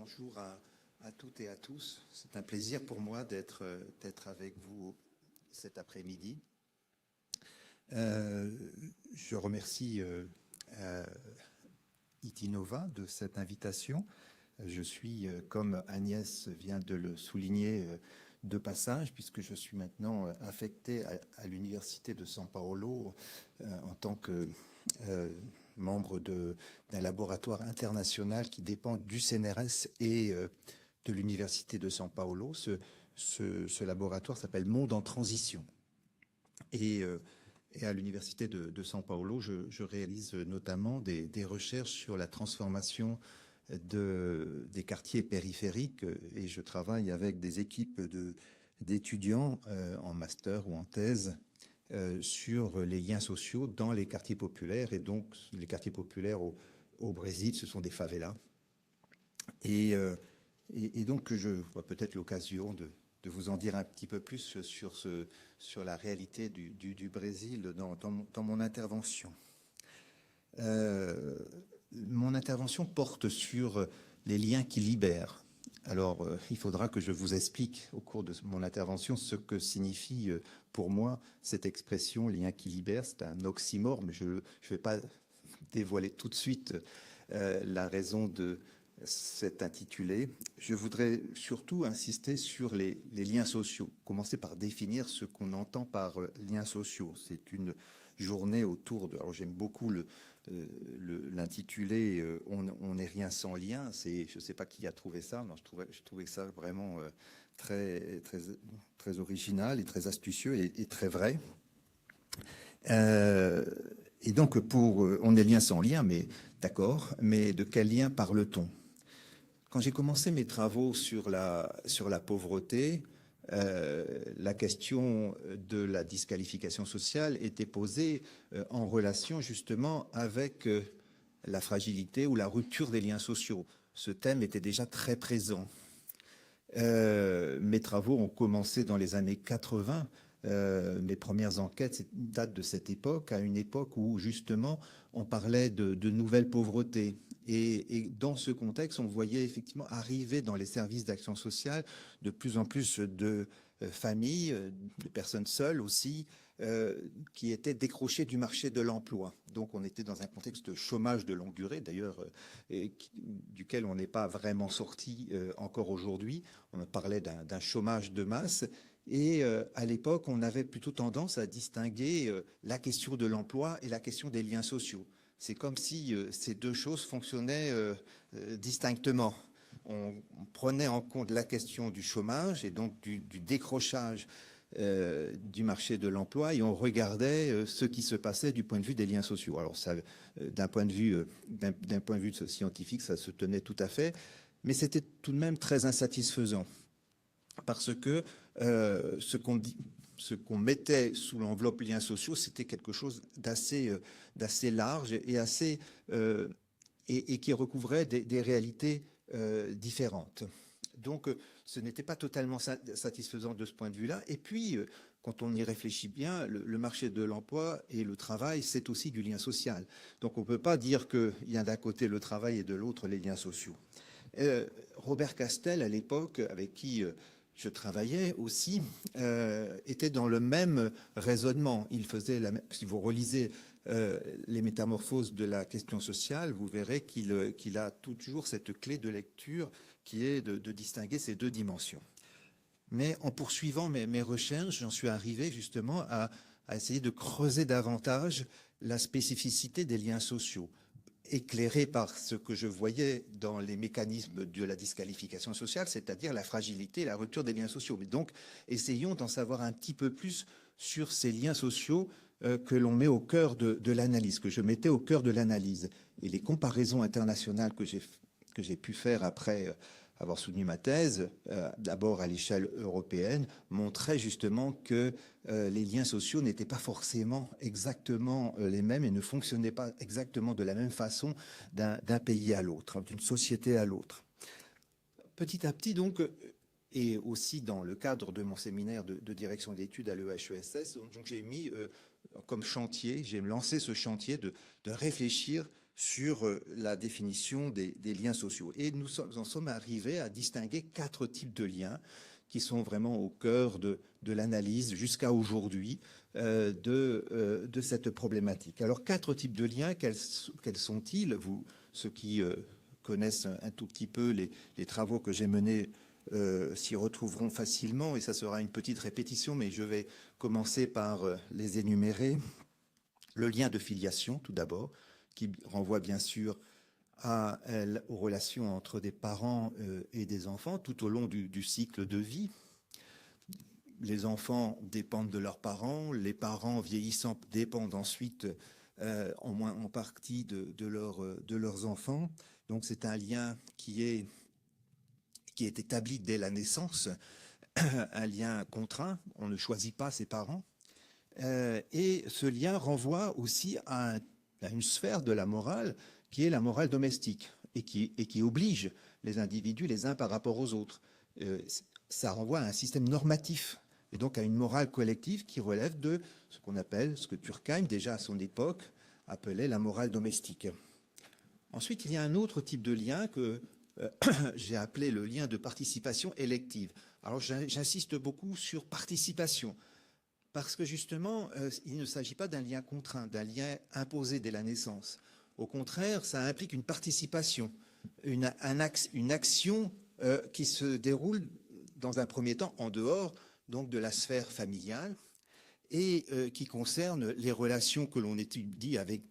bonjour à toutes et à tous. C'est un plaisir pour moi d'être avec vous cet après-midi. Je remercie Itinova de cette invitation. Je suis, comme Agnès vient de le souligner, de passage, puisque je suis maintenant affecté à l'Université de São Paulo en tant que membre d'un laboratoire international qui dépend du CNRS et de l'Université de São Paulo. Ce laboratoire s'appelle Monde en Transition. Et à l'Université de São Paulo, je réalise notamment des recherches sur la transformation des quartiers périphériques, et je travaille avec des équipes d'étudiants en master ou en thèse sur les liens sociaux dans les quartiers populaires. Et donc, les quartiers populaires au Brésil, ce sont des favelas. Et donc, je vois peut-être l'occasion de vous en dire un petit peu plus sur la réalité du Brésil dans mon intervention. Mon intervention porte sur les liens qui libèrent. Alors, il faudra que je vous explique au cours de mon intervention ce que signifie pour moi cette expression « lien qui libère ». C'est un oxymore, mais je ne vais pas dévoiler tout de suite la raison de cet intitulé. Je voudrais surtout insister sur les liens sociaux. Commencer par définir ce qu'on entend par liens sociaux. C'est une journée autour de... Alors, j'aime beaucoup l'intitulé on n'est rien sans lien. Je ne sais pas qui a trouvé ça. Non, je trouvais ça vraiment très original et très astucieux et très vrai. Et donc, on est lien sans lien, mais d'accord, mais de quel lien parle-t-on? Quand j'ai commencé mes travaux sur la pauvreté, la question de la disqualification sociale était posée en relation justement avec la fragilité ou la rupture des liens sociaux. Ce thème était déjà très présent. Mes travaux ont commencé dans les années 80. Mes premières enquêtes datent de cette époque, à une époque où justement on parlait de nouvelles pauvretés. Et dans ce contexte, on voyait effectivement arriver dans les services d'action sociale de plus en plus de familles, de personnes seules aussi, qui étaient décrochées du marché de l'emploi. Donc on était dans un contexte de chômage de longue durée, d'ailleurs, duquel on n'est pas vraiment sorti encore aujourd'hui. On parlait d'un chômage de masse. Et à l'époque, on avait plutôt tendance à distinguer la question de l'emploi et la question des liens sociaux. C'est comme si ces deux choses fonctionnaient distinctement. On prenait en compte la question du chômage et donc du décrochage du marché de l'emploi, et on regardait ce qui se passait du point de vue des liens sociaux. Alors, d'un point de vue scientifique, ça se tenait tout à fait, mais c'était tout de même très insatisfaisant. Parce que ce qu'on mettait sous l'enveloppe liens sociaux, c'était quelque chose d'assez large et qui recouvrait des réalités différentes. Donc, ce n'était pas totalement satisfaisant de ce point de vue-là. Et puis, quand on y réfléchit bien, le marché de l'emploi et le travail, c'est aussi du lien social. Donc, on ne peut pas dire qu'il y a d'un côté le travail et de l'autre les liens sociaux. Robert Castel, à l'époque, avec qui je travaillais aussi, était dans le même raisonnement. Il faisait si vous relisez les métamorphoses de la question sociale, vous verrez qu'il a toujours cette clé de lecture qui est de distinguer ces deux dimensions. Mais en poursuivant mes recherches, j'en suis arrivé justement à essayer de creuser davantage la spécificité des liens sociaux, éclairé par ce que je voyais dans les mécanismes de la disqualification sociale, c'est-à-dire la fragilité, la rupture des liens sociaux. Mais donc, essayons d'en savoir un petit peu plus sur ces liens sociaux que l'on met au cœur de l'analyse, que je mettais au cœur de l'analyse. Et les comparaisons internationales que j'ai pu faire après avoir soutenu ma thèse, d'abord à l'échelle européenne, montraient justement que les liens sociaux n'étaient pas forcément exactement les mêmes et ne fonctionnaient pas exactement de la même façon d'un pays à l'autre, d'une société à l'autre. Petit à petit, donc, et aussi dans le cadre de mon séminaire de direction d'études à l'EHESS, donc j'ai mis comme chantier, j'ai lancé ce chantier de réfléchir sur la définition des liens sociaux. Et nous en sommes arrivés à distinguer 4 types de liens qui sont vraiment au cœur de l'analyse jusqu'à aujourd'hui de cette problématique. Alors, 4 types de liens, quels sont-ils? Ceux qui connaissent un tout petit peu les travaux que j'ai menés s'y retrouveront facilement, et ça sera une petite répétition, mais je vais commencer par les énumérer. Le lien de filiation, tout d'abord, qui renvoie bien sûr aux relations entre des parents et des enfants tout au long du cycle de vie. Les enfants dépendent de leurs parents, les parents vieillissant dépendent ensuite en partie de leurs enfants. Donc c'est un lien qui est établi dès la naissance, un lien contraint, on ne choisit pas ses parents. Et ce lien renvoie aussi à une sphère de la morale qui est la morale domestique et qui oblige les individus les uns par rapport aux autres. Ça renvoie à un système normatif et donc à une morale collective qui relève de ce qu'on appelle, ce que Durkheim, déjà à son époque, appelait la morale domestique. Ensuite, il y a un autre type de lien que j'ai appelé le lien de participation élective. Alors j'insiste beaucoup sur participation, parce que justement, il ne s'agit pas d'un lien contraint, d'un lien imposé dès la naissance. Au contraire, ça implique une participation, une action qui se déroule dans un premier temps en dehors donc, de la sphère familiale et qui concerne les relations que l'on étudie avec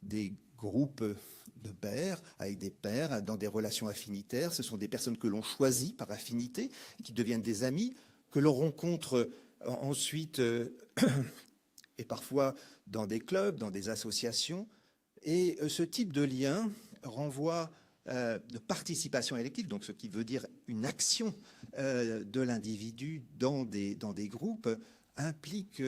des groupes de pairs, avec des pairs dans des relations affinitaires. Ce sont des personnes que l'on choisit par affinité, qui deviennent des amis, que l'on rencontre ensuite et parfois dans des clubs, dans des associations. Et ce type de lien renvoie de participation élective, donc ce qui veut dire une action de l'individu dans des groupes, implique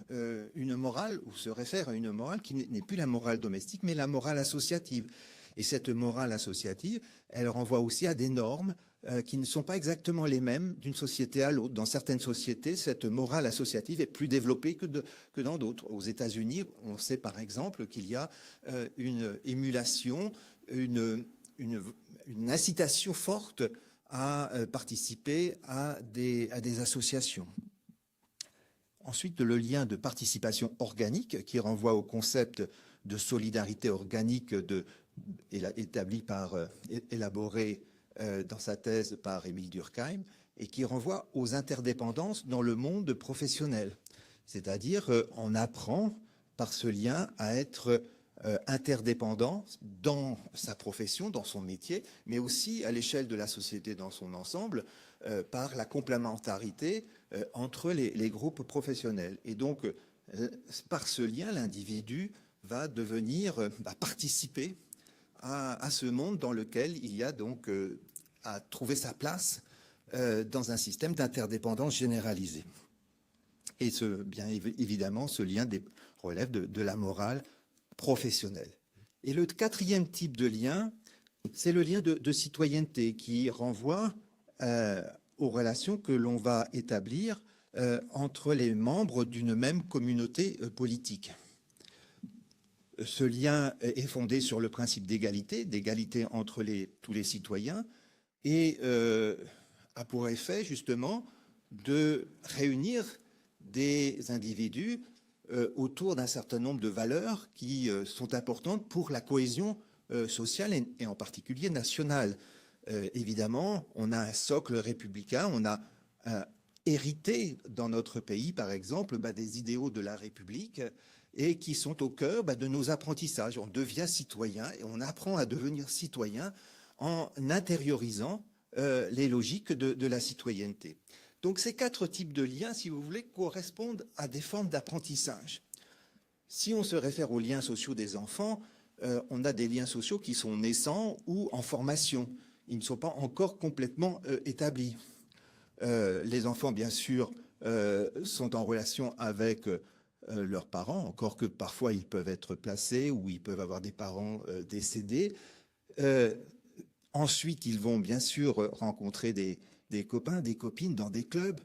une morale, ou se réfère à une morale qui n'est plus la morale domestique, mais la morale associative. Et cette morale associative, elle renvoie aussi à des normes qui ne sont pas exactement les mêmes d'une société à l'autre. Dans certaines sociétés, cette morale associative est plus développée que dans d'autres. Aux États-Unis, on sait par exemple qu'il y a une émulation, une incitation forte à participer à des associations. Ensuite, le lien de participation organique qui renvoie au concept de solidarité organique élaboré dans sa thèse par Émile Durkheim et qui renvoie aux interdépendances dans le monde professionnel. C'est-à-dire on apprend par ce lien à être interdépendant dans sa profession, dans son métier, mais aussi à l'échelle de la société dans son ensemble, par la complémentarité entre les groupes professionnels. Et donc, par ce lien, l'individu va participer à ce monde dans lequel il y a donc à trouver sa place dans un système d'interdépendance généralisée. Et bien évidemment, ce lien relève de la morale professionnelle. Et le 4e type de lien, c'est le lien de citoyenneté qui renvoie aux relations que l'on va établir entre les membres d'une même communauté politique. Ce lien est fondé sur le principe d'égalité entre tous les citoyens, et a pour effet justement de réunir des individus autour d'un certain nombre de valeurs qui sont importantes pour la cohésion sociale et en particulier nationale. Évidemment, on a un socle républicain, on a hérité dans notre pays, par exemple, des idéaux de la République et qui sont au cœur de nos apprentissages. On devient citoyen et on apprend à devenir citoyen en intériorisant les logiques de la citoyenneté. Donc ces 4 types de liens, si vous voulez, correspondent à des formes d'apprentissage. Si on se réfère aux liens sociaux des enfants, on a des liens sociaux qui sont naissants ou en formation. Ils ne sont pas encore complètement établis. Les enfants, bien sûr, sont en relation avec leurs parents, encore que parfois ils peuvent être placés ou ils peuvent avoir des parents décédés. Ensuite, ils vont bien sûr rencontrer des copains, des copines dans des clubs,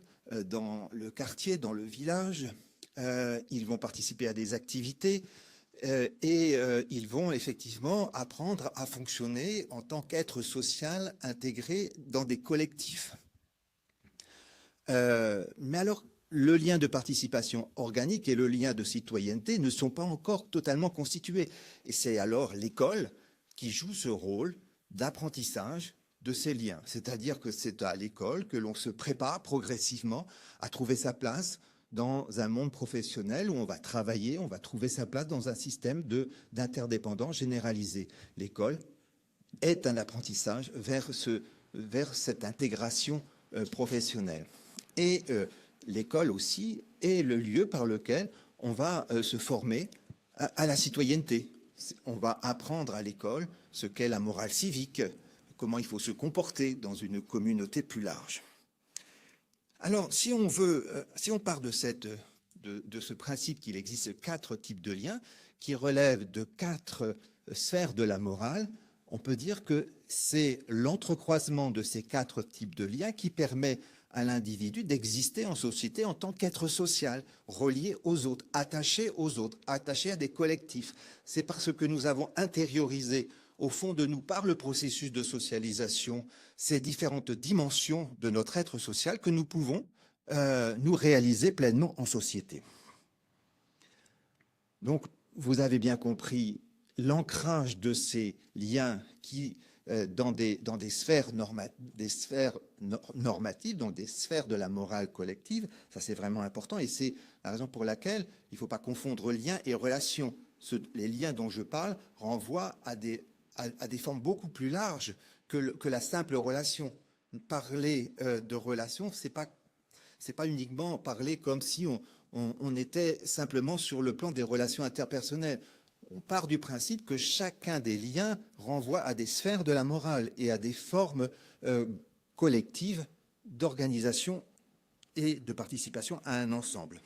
dans le quartier, dans le village. Ils vont participer à des activités Ils vont effectivement apprendre à fonctionner en tant qu'être social intégré dans des collectifs. Mais alors, le lien de participation organique et le lien de citoyenneté ne sont pas encore totalement constitués. Et c'est alors l'école qui joue ce rôle d'apprentissage de ces liens. C'est-à-dire que c'est à l'école que l'on se prépare progressivement à trouver sa place dans un monde professionnel où on va travailler, on va trouver sa place dans un système d'interdépendance généralisé. L'école est un apprentissage vers cette intégration professionnelle. Et l'école aussi est le lieu par lequel on va se former à la citoyenneté. On va apprendre à l'école ce qu'est la morale civique, comment il faut se comporter dans une communauté plus large. Alors, si on part de ce principe qu'il existe 4 types de liens qui relèvent de 4 sphères de la morale, on peut dire que c'est l'entrecroisement de ces 4 types de liens qui permet à l'individu d'exister en société en tant qu'être social, relié aux autres, attaché à des collectifs. C'est parce que nous avons intériorisé au fond de nous, par le processus de socialisation, ces différentes dimensions de notre être social que nous pouvons nous réaliser pleinement en société. Donc, vous avez bien compris l'ancrage de ces liens qui, dans des sphères normatives, donc des sphères de la morale collective, ça c'est vraiment important et c'est la raison pour laquelle il ne faut pas confondre liens et relations. Les liens dont je parle renvoient à des formes beaucoup plus larges que la simple relation. Parler de relation, c'est pas uniquement parler comme si on était simplement sur le plan des relations interpersonnelles. On part du principe que chacun des liens renvoie à des sphères de la morale et à des formes collectives d'organisation et de participation à un ensemble.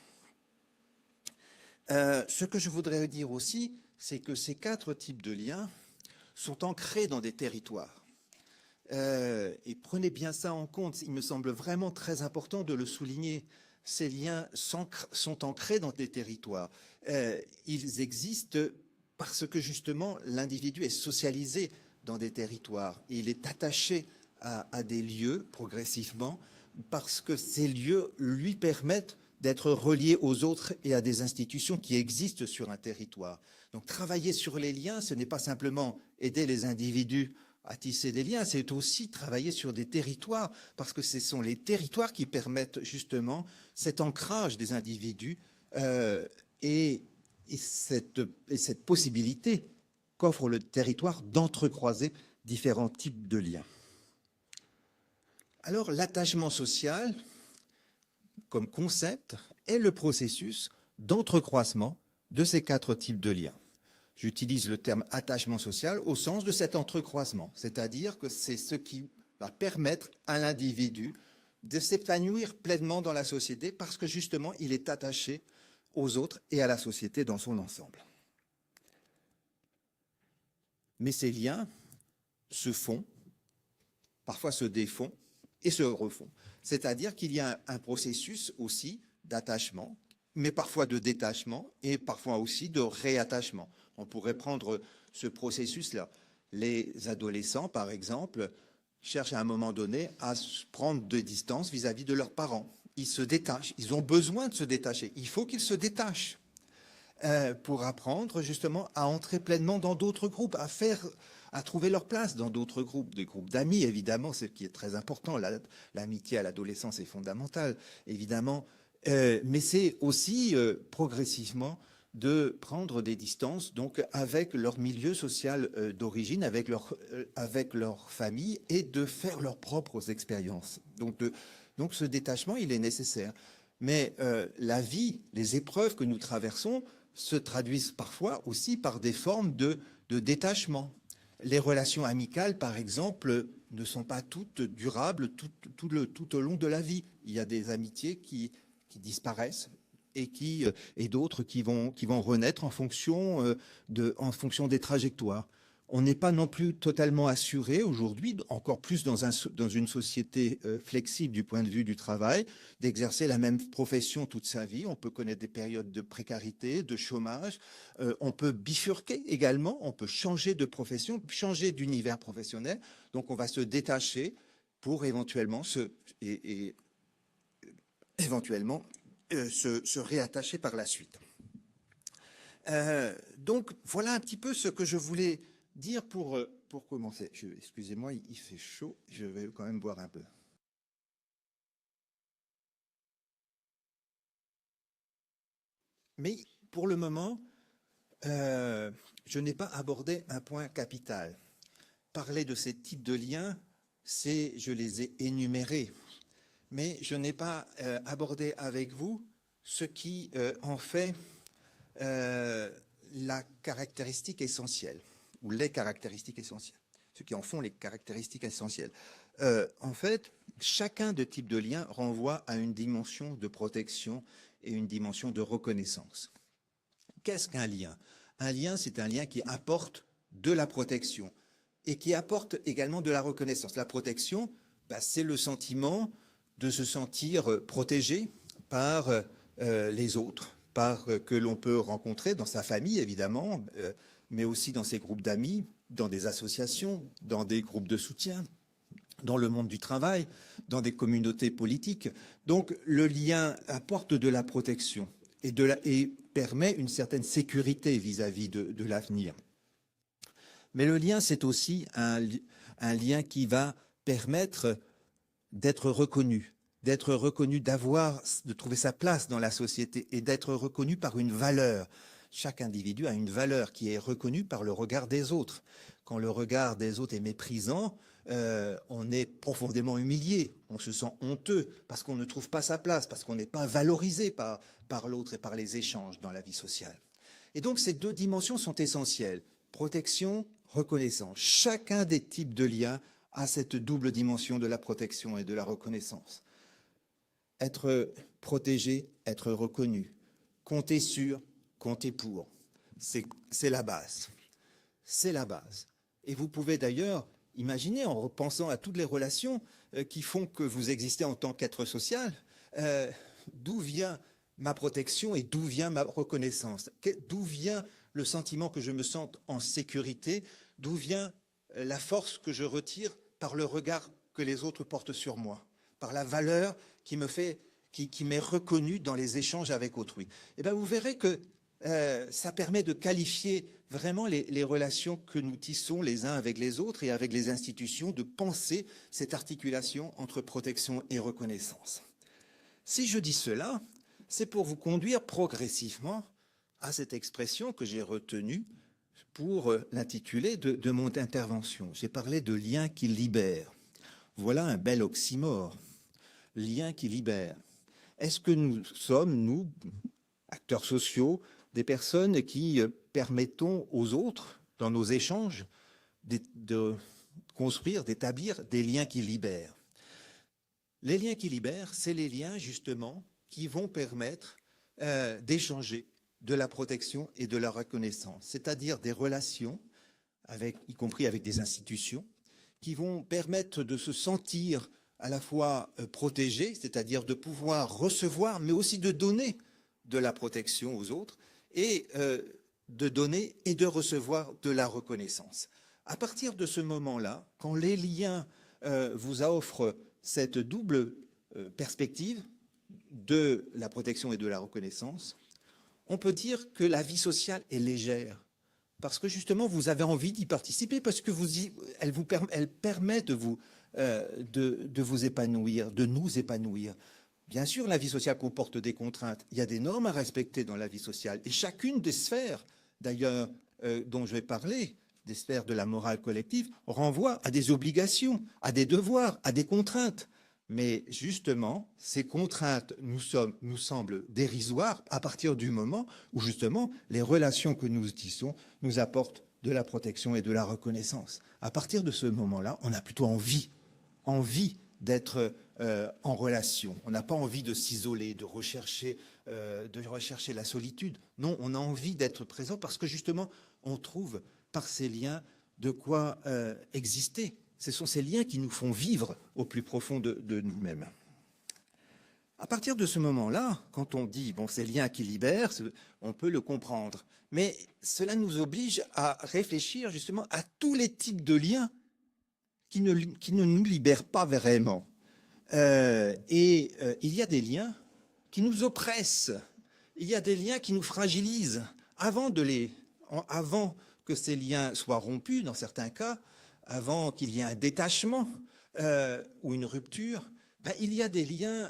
Ce que je voudrais dire aussi, c'est que ces 4 types de liens sont ancrés dans des territoires. Et prenez bien ça en compte, il me semble vraiment très important de le souligner. Ces liens sont ancrés dans des territoires. Ils existent parce que justement l'individu est socialisé dans des territoires. Il est attaché à des lieux progressivement parce que ces lieux lui permettent d'être relié aux autres et à des institutions qui existent sur un territoire. Donc travailler sur les liens, ce n'est pas simplement aider les individus à tisser des liens, c'est aussi travailler sur des territoires, parce que ce sont les territoires qui permettent justement cet ancrage des individus et cette possibilité qu'offre le territoire d'entrecroiser différents types de liens. Alors l'attachement social, comme concept, est le processus d'entrecroisement de ces 4 types de liens. J'utilise le terme attachement social au sens de cet entrecroisement, c'est-à-dire que c'est ce qui va permettre à l'individu de s'épanouir pleinement dans la société parce que justement il est attaché aux autres et à la société dans son ensemble. Mais ces liens se font, parfois se défont et se refont. C'est-à-dire qu'il y a un processus aussi d'attachement, mais parfois de détachement et parfois aussi de réattachement. On pourrait prendre ce processus-là. Les adolescents, par exemple, cherchent à un moment donné à prendre de distance vis-à-vis de leurs parents. Ils se détachent, ils ont besoin de se détacher. Il faut qu'ils se détachent pour apprendre justement à entrer pleinement dans d'autres groupes, à trouver leur place dans d'autres groupes, des groupes d'amis, évidemment, ce qui est très important. L'amitié à l'adolescence est fondamentale, évidemment. Mais c'est aussi progressivement de prendre des distances donc avec leur milieu social d'origine, avec leur famille et de faire leurs propres expériences. Donc ce détachement, il est nécessaire. Mais la vie, les épreuves que nous traversons se traduisent parfois aussi par des formes de détachement. Les relations amicales, par exemple, ne sont pas toutes durables tout au long de la vie. Il y a des amitiés qui disparaissent et d'autres qui vont renaître en fonction des trajectoires. On n'est pas non plus totalement assuré aujourd'hui, encore plus dans une société flexible du point de vue du travail, d'exercer la même profession toute sa vie. On peut connaître des périodes de précarité, de chômage. On peut bifurquer également, on peut changer de profession, changer d'univers professionnel. Donc on va se détacher pour éventuellement se réattacher par la suite. Donc voilà un petit peu ce que je voulais dire pour commencer. Excusez-moi, il fait chaud, je vais quand même boire un peu. Mais pour le moment, je n'ai pas abordé un point capital. Parler de ces types de liens, je les ai énumérés, mais je n'ai pas abordé avec vous ce qui en fait la caractéristique essentielle, ou les caractéristiques essentielles, ce qui en font les caractéristiques essentielles. En fait, chacun de types de liens renvoie à une dimension de protection et une dimension de reconnaissance. Qu'est-ce qu'un lien? Un lien, c'est un lien qui apporte de la protection et qui apporte également de la reconnaissance. La protection, c'est le sentiment de se sentir protégé par les autres, que l'on peut rencontrer dans sa famille, évidemment, mais aussi dans ses groupes d'amis, dans des associations, dans des groupes de soutien, dans le monde du travail, dans des communautés politiques. Donc, le lien apporte de la protection et permet une certaine sécurité vis-à-vis de l'avenir. Mais le lien, c'est aussi un lien qui va permettre d'être reconnu, de trouver sa place dans la société et d'être reconnu par une valeur. Chaque individu a une valeur qui est reconnue par le regard des autres. Quand le regard des autres est méprisant, on est profondément humilié, on se sent honteux parce qu'on ne trouve pas sa place, parce qu'on n'est pas valorisé par l'autre et par les échanges dans la vie sociale. Et donc ces deux dimensions sont essentielles, protection, reconnaissance. Chacun des types de liens a cette double dimension de la protection et de la reconnaissance. Être protégé, être reconnu, compter sur, compter pour, c'est la base. C'est la base. Et vous pouvez d'ailleurs imaginer, en repensant à toutes les relations qui font que vous existez en tant qu'être social, d'où vient ma protection et d'où vient ma reconnaissance? D'où vient le sentiment que je me sente en sécurité? D'où vient la force que je retire par le regard que les autres portent sur moi, par la valeur qui m'est reconnue dans les échanges avec autrui? Et bien vous verrez que ça permet de qualifier vraiment les relations que nous tissons les uns avec les autres et avec les institutions, de penser cette articulation entre protection et reconnaissance. Si je dis cela, c'est pour vous conduire progressivement à cette expression que j'ai retenue pour l'intituler de mon intervention. J'ai parlé de lien qui libère. Voilà un bel oxymore. Lien qui libère. Est-ce que nous sommes, nous, acteurs sociaux, des personnes qui permettons aux autres, dans nos échanges, de construire, d'établir des liens qui libèrent? Les liens qui libèrent, c'est les liens, justement, qui vont permettre d'échanger de la protection et de la reconnaissance, c'est-à-dire des relations, y compris avec des institutions, qui vont permettre de se sentir à la fois protégé, c'est-à-dire de pouvoir recevoir, mais aussi de donner de la protection aux autres, et de donner et de recevoir de la reconnaissance. À partir de ce moment-là, quand les liens vous offrent cette double perspective de la protection et de la reconnaissance, on peut dire que la vie sociale est légère, parce que justement vous avez envie d'y participer, parce que elle permet de vous épanouir, de nous épanouir. Bien sûr, la vie sociale comporte des contraintes. Il y a des normes à respecter dans la vie sociale. Et chacune des sphères, d'ailleurs, dont je vais parler, des sphères de la morale collective, renvoie à des obligations, à des devoirs, à des contraintes. Mais justement, ces contraintes nous semblent dérisoires à partir du moment où, justement, les relations que nous tissons nous apportent de la protection et de la reconnaissance. À partir de ce moment-là, on a plutôt envie d'être en relation. On n'a pas envie de s'isoler, de rechercher la solitude. Non, on a envie d'être présent parce que justement, on trouve par ces liens de quoi exister. Ce sont ces liens qui nous font vivre au plus profond de nous-mêmes. À partir de ce moment-là, quand on dit bon, ces liens qui libèrent, on peut le comprendre. Mais cela nous oblige à réfléchir justement à tous les types de liens qui ne nous libèrent pas vraiment. Il y a des liens qui nous oppressent. Il y a des liens qui nous fragilisent. Avant que ces liens soient rompus, dans certains cas, avant qu'il y ait un détachement ou une rupture, il y a des liens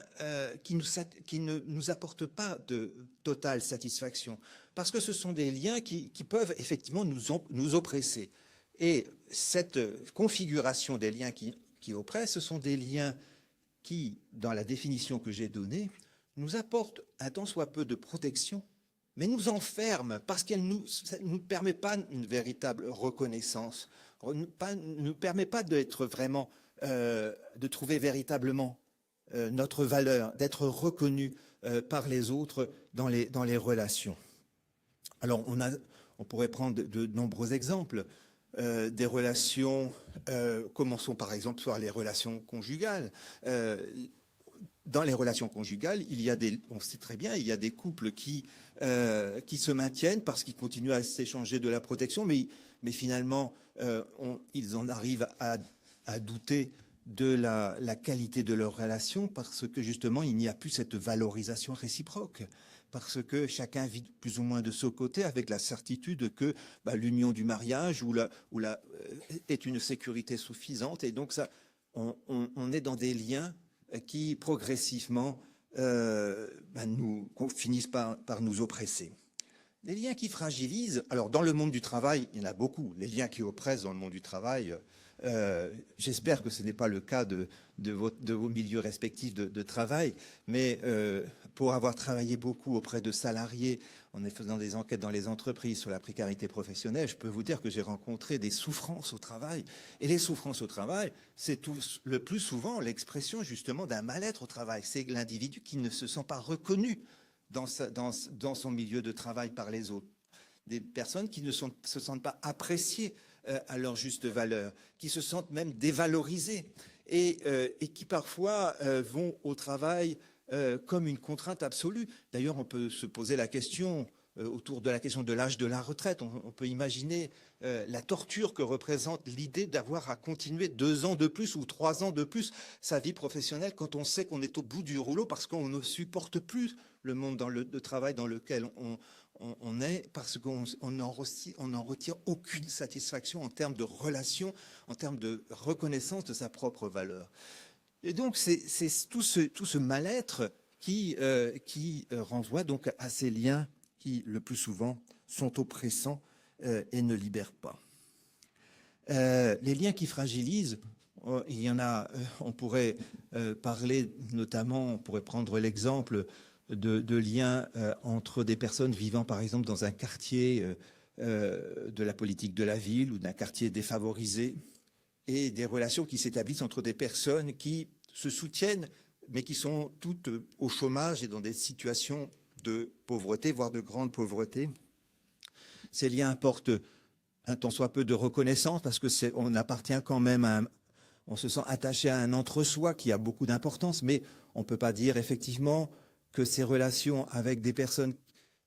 qui ne nous apportent pas de totale satisfaction, parce que ce sont des liens qui peuvent effectivement nous oppresser. Et cette configuration des liens qui oppressent, ce sont des liens qui, dans la définition que j'ai donnée, nous apportent un tant soit peu de protection, mais nous enferment parce qu'elle ne nous permet pas une véritable reconnaissance, ne nous permet pas d'être vraiment, de trouver véritablement notre valeur, d'être reconnu par les autres dans les relations. Alors, on pourrait prendre de nombreux exemples. Des relations, commençons par exemple par les relations conjugales. Dans les relations conjugales, on sait très bien, il y a des couples qui se maintiennent parce qu'ils continuent à s'échanger de la protection, mais finalement, ils en arrivent à douter de la qualité de leur relation parce que justement, il n'y a plus cette valorisation réciproque. Parce que chacun vit plus ou moins de son côté avec la certitude que l'union du mariage est une sécurité suffisante. Et donc, on est dans des liens qui, progressivement, finissent par nous oppresser. Les liens qui fragilisent, alors dans le monde du travail, il y en a beaucoup. Les liens qui oppressent dans le monde du travail, j'espère que ce n'est pas le cas de vos milieux respectifs de travail, mais pour avoir travaillé beaucoup auprès de salariés, en faisant des enquêtes dans les entreprises sur la précarité professionnelle, je peux vous dire que j'ai rencontré des souffrances au travail. Et les souffrances au travail, c'est le plus souvent l'expression justement d'un mal-être au travail. C'est l'individu qui ne se sent pas reconnu dans son milieu de travail par les autres. Des personnes qui ne se sentent pas appréciées à leur juste valeur, qui se sentent même dévalorisées et qui parfois vont au travail comme une contrainte absolue. D'ailleurs, on peut se poser la question autour de la question de l'âge de la retraite. On peut imaginer la torture que représente l'idée d'avoir à continuer 2 ans de plus ou 3 ans de plus sa vie professionnelle quand on sait qu'on est au bout du rouleau parce qu'on ne supporte plus le monde de travail dans lequel on est, parce qu'on n'en retire aucune satisfaction en termes de relation, en termes de reconnaissance de sa propre valeur. Et donc, c'est tout ce mal-être qui renvoie donc à ces liens qui, le plus souvent, sont oppressants et ne libèrent pas. Les liens qui fragilisent, il y en a, on pourrait parler notamment, on pourrait prendre l'exemple de liens entre des personnes vivant, par exemple, dans un quartier de la politique de la ville ou d'un quartier défavorisé, et des relations qui s'établissent entre des personnes qui se soutiennent, mais qui sont toutes au chômage et dans des situations de pauvreté, voire de grande pauvreté. Ces liens apportent un tant soit peu de reconnaissance parce qu'on appartient quand même on se sent attaché à un entre-soi qui a beaucoup d'importance, mais on ne peut pas dire effectivement que ces relations avec des personnes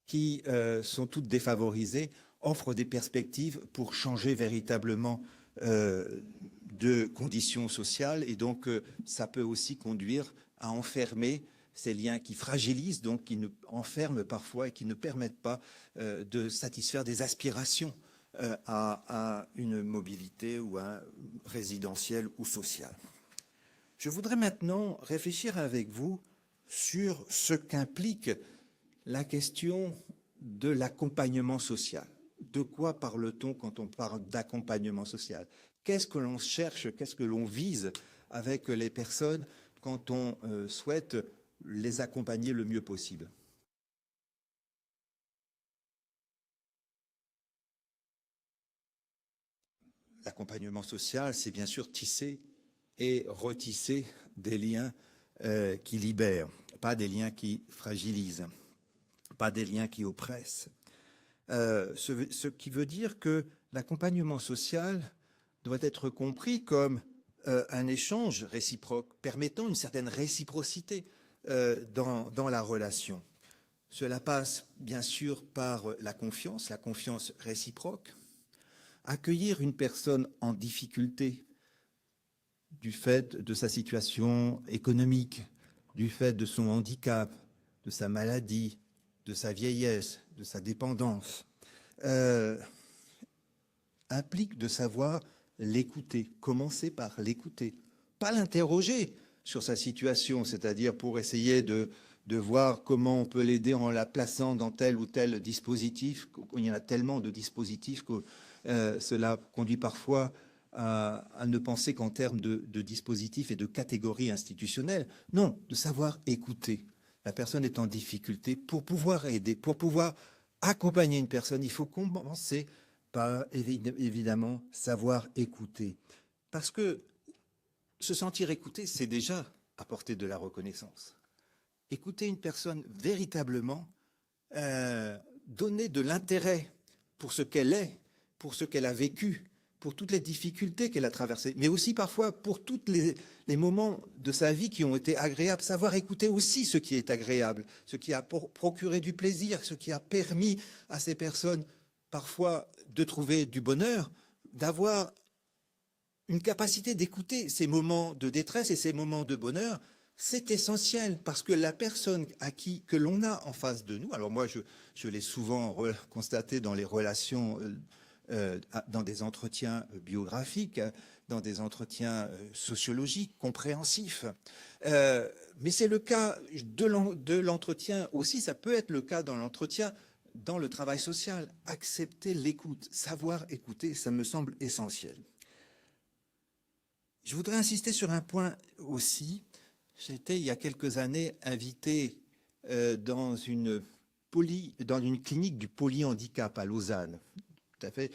qui sont toutes défavorisées offrent des perspectives pour changer véritablement de conditions sociales, et donc ça peut aussi conduire à enfermer ces liens qui fragilisent, donc qui nous enferment parfois et qui ne permettent pas de satisfaire des aspirations à une mobilité ou à résidentielle ou sociale. Je voudrais maintenant réfléchir avec vous sur ce qu'implique la question de l'accompagnement social. De quoi parle-t-on quand on parle d'accompagnement social? Qu'est-ce que l'on cherche, qu'est-ce que l'on vise avec les personnes quand on souhaite les accompagner le mieux possible? L'accompagnement social, c'est bien sûr tisser et retisser des liens qui libèrent, pas des liens qui fragilisent, pas des liens qui oppressent. Ce qui veut dire que l'accompagnement social doit être compris comme un échange réciproque, permettant une certaine réciprocité dans la relation. Cela passe bien sûr par la confiance réciproque. Accueillir une personne en difficulté du fait de sa situation économique, du fait de son handicap, de sa maladie, de sa vieillesse, de sa dépendance, implique de savoir l'écouter, commencer par l'écouter, pas l'interroger sur sa situation, c'est-à-dire pour essayer de voir comment on peut l'aider en la plaçant dans tel ou tel dispositif. Il y en a tellement de dispositifs que cela conduit parfois à ne penser qu'en termes de dispositifs et de catégories institutionnelles. Non, de savoir écouter. La personne est en difficulté. Pour pouvoir aider, pour pouvoir accompagner une personne, il faut commencer par, évidemment, savoir écouter. Parce que se sentir écouté, c'est déjà apporter de la reconnaissance. Écouter une personne véritablement, donner de l'intérêt pour ce qu'elle est, pour ce qu'elle a vécu, pour toutes les difficultés qu'elle a traversées, mais aussi parfois pour tous les moments de sa vie qui ont été agréables, savoir écouter aussi ce qui est agréable, ce qui a procuré du plaisir, ce qui a permis à ces personnes parfois de trouver du bonheur, d'avoir une capacité d'écouter ces moments de détresse et ces moments de bonheur. C'est essentiel parce que la personne que l'on a en face de nous, alors moi je l'ai souvent constaté dans les relations, dans des entretiens biographiques, dans des entretiens sociologiques, compréhensifs, mais c'est le cas de l'entretien aussi, ça peut être le cas dans l'entretien, dans le travail social. Accepter l'écoute, savoir écouter, ça me semble essentiel. Je voudrais insister sur un point aussi. J'étais, il y a quelques années, invité dans une clinique du polyhandicap à Lausanne. Tout à fait,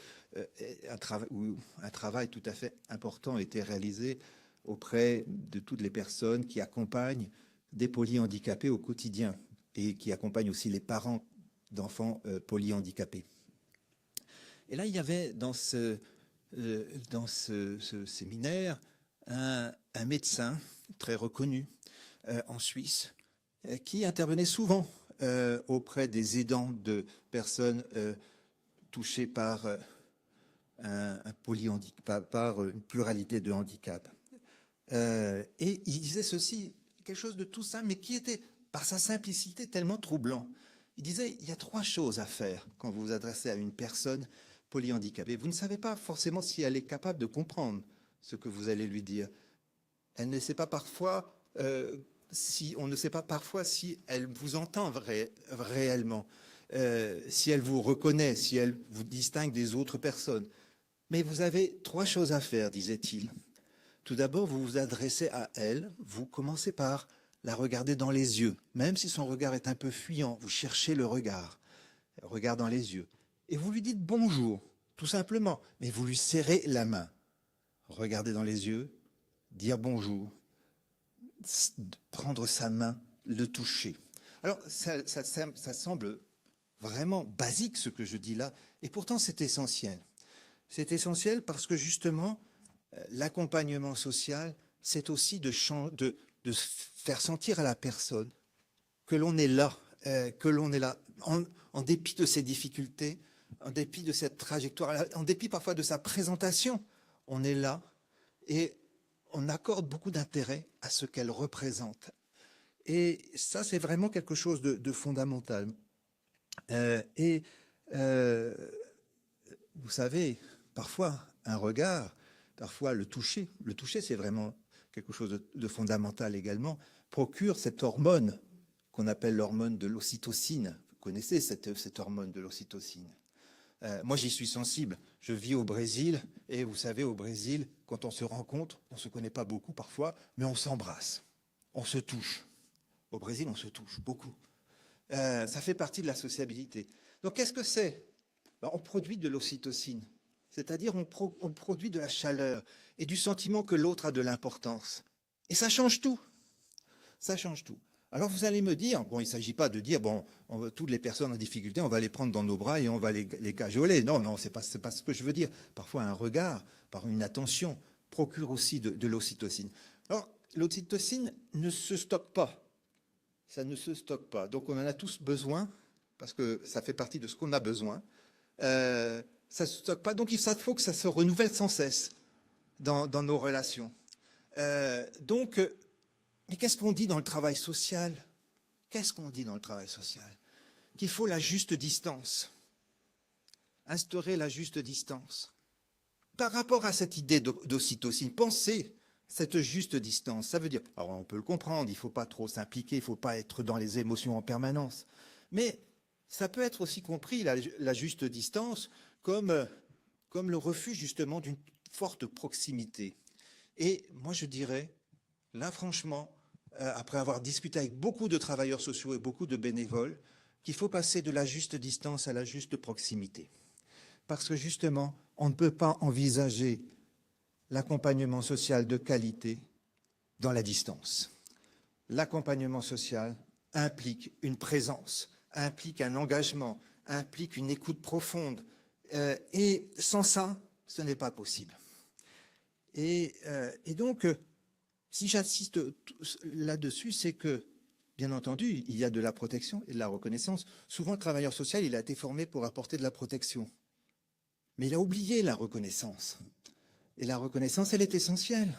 où un travail tout à fait important a été réalisé auprès de toutes les personnes qui accompagnent des polyhandicapés au quotidien et qui accompagnent aussi les parents d'enfants polyhandicapés. Et là, il y avait dans ce séminaire un médecin très reconnu en Suisse qui intervenait souvent auprès des aidants de personnes touchées par par une pluralité de handicaps. Et il disait ceci, quelque chose de tout simple, mais qui était, par sa simplicité, tellement troublant. Il disait, il y a 3 choses à faire quand vous vous adressez à une personne polyhandicapée. Vous ne savez pas forcément si elle est capable de comprendre ce que vous allez lui dire. Elle ne sait pas parfois, on ne sait pas parfois si elle vous entend réellement, si elle vous reconnaît, si elle vous distingue des autres personnes. Mais vous avez 3 choses à faire, disait-il. Tout d'abord, vous vous adressez à elle, vous commencez par la regarder dans les yeux. Même si son regard est un peu fuyant, vous cherchez le regard dans les yeux. Et vous lui dites bonjour, tout simplement, mais vous lui serrez la main. Regardez dans les yeux, dire bonjour, prendre sa main, le toucher. Alors, ça semble vraiment basique ce que je dis là, et pourtant c'est essentiel. C'est essentiel parce que justement, l'accompagnement social, c'est aussi de faire sentir à la personne que l'on est là, en dépit de ses difficultés, en dépit de cette trajectoire, en dépit parfois de sa présentation, on est là et on accorde beaucoup d'intérêt à ce qu'elle représente. Et ça, c'est vraiment quelque chose de fondamental. Vous savez, parfois, un regard, parfois le toucher, c'est vraiment quelque chose de fondamental également, procure cette hormone qu'on appelle l'hormone de l'ocytocine. Vous connaissez cette hormone de l'ocytocine. Moi, j'y suis sensible. Je vis au Brésil, et vous savez, au Brésil, quand on se rencontre, on ne se connaît pas beaucoup parfois, mais on s'embrasse, on se touche. Au Brésil, on se touche beaucoup. Ça fait partie de la sociabilité. Donc, qu'est-ce que c'est? On produit de l'ocytocine, c'est-à-dire on produit de la chaleur et du sentiment que l'autre a de l'importance. Et ça change tout. Ça change tout. Alors vous allez me dire, bon, il ne s'agit pas de dire, bon, toutes les personnes en difficulté, on va les prendre dans nos bras et on va les cajoler. Non, non, c'est pas ce que je veux dire. Parfois, un regard, par une attention, procure aussi de l'ocytocine. Alors, l'ocytocine ne se stocke pas. Ça ne se stocke pas. Donc, on en a tous besoin, parce que ça fait partie de ce qu'on a besoin. Ça ne se stocke pas, donc il faut que ça se renouvelle sans cesse dans nos relations. Mais qu'est-ce qu'on dit dans le travail social? Qu'est-ce qu'on dit dans le travail social? Qu'il faut la juste distance. Instaurer la juste distance. Par rapport à cette idée d'ocytocine, pensez cette juste distance. Ça veut dire, alors on peut le comprendre, il ne faut pas trop s'impliquer, il ne faut pas être dans les émotions en permanence. Mais ça peut être aussi compris, la juste distance, comme le refus justement d'une forte proximité. Et moi je dirais, là franchement, après avoir discuté avec beaucoup de travailleurs sociaux et beaucoup de bénévoles, qu'il faut passer de la juste distance à la juste proximité. Parce que justement, on ne peut pas envisager l'accompagnement social de qualité dans la distance. L'accompagnement social implique une présence, implique un engagement, implique une écoute profonde. Et sans ça, ce n'est pas possible. Et donc, si j'insiste là-dessus, c'est que, bien entendu, il y a de la protection et de la reconnaissance. Souvent, le travailleur social, il a été formé pour apporter de la protection. Mais il a oublié la reconnaissance. Et la reconnaissance, elle est essentielle.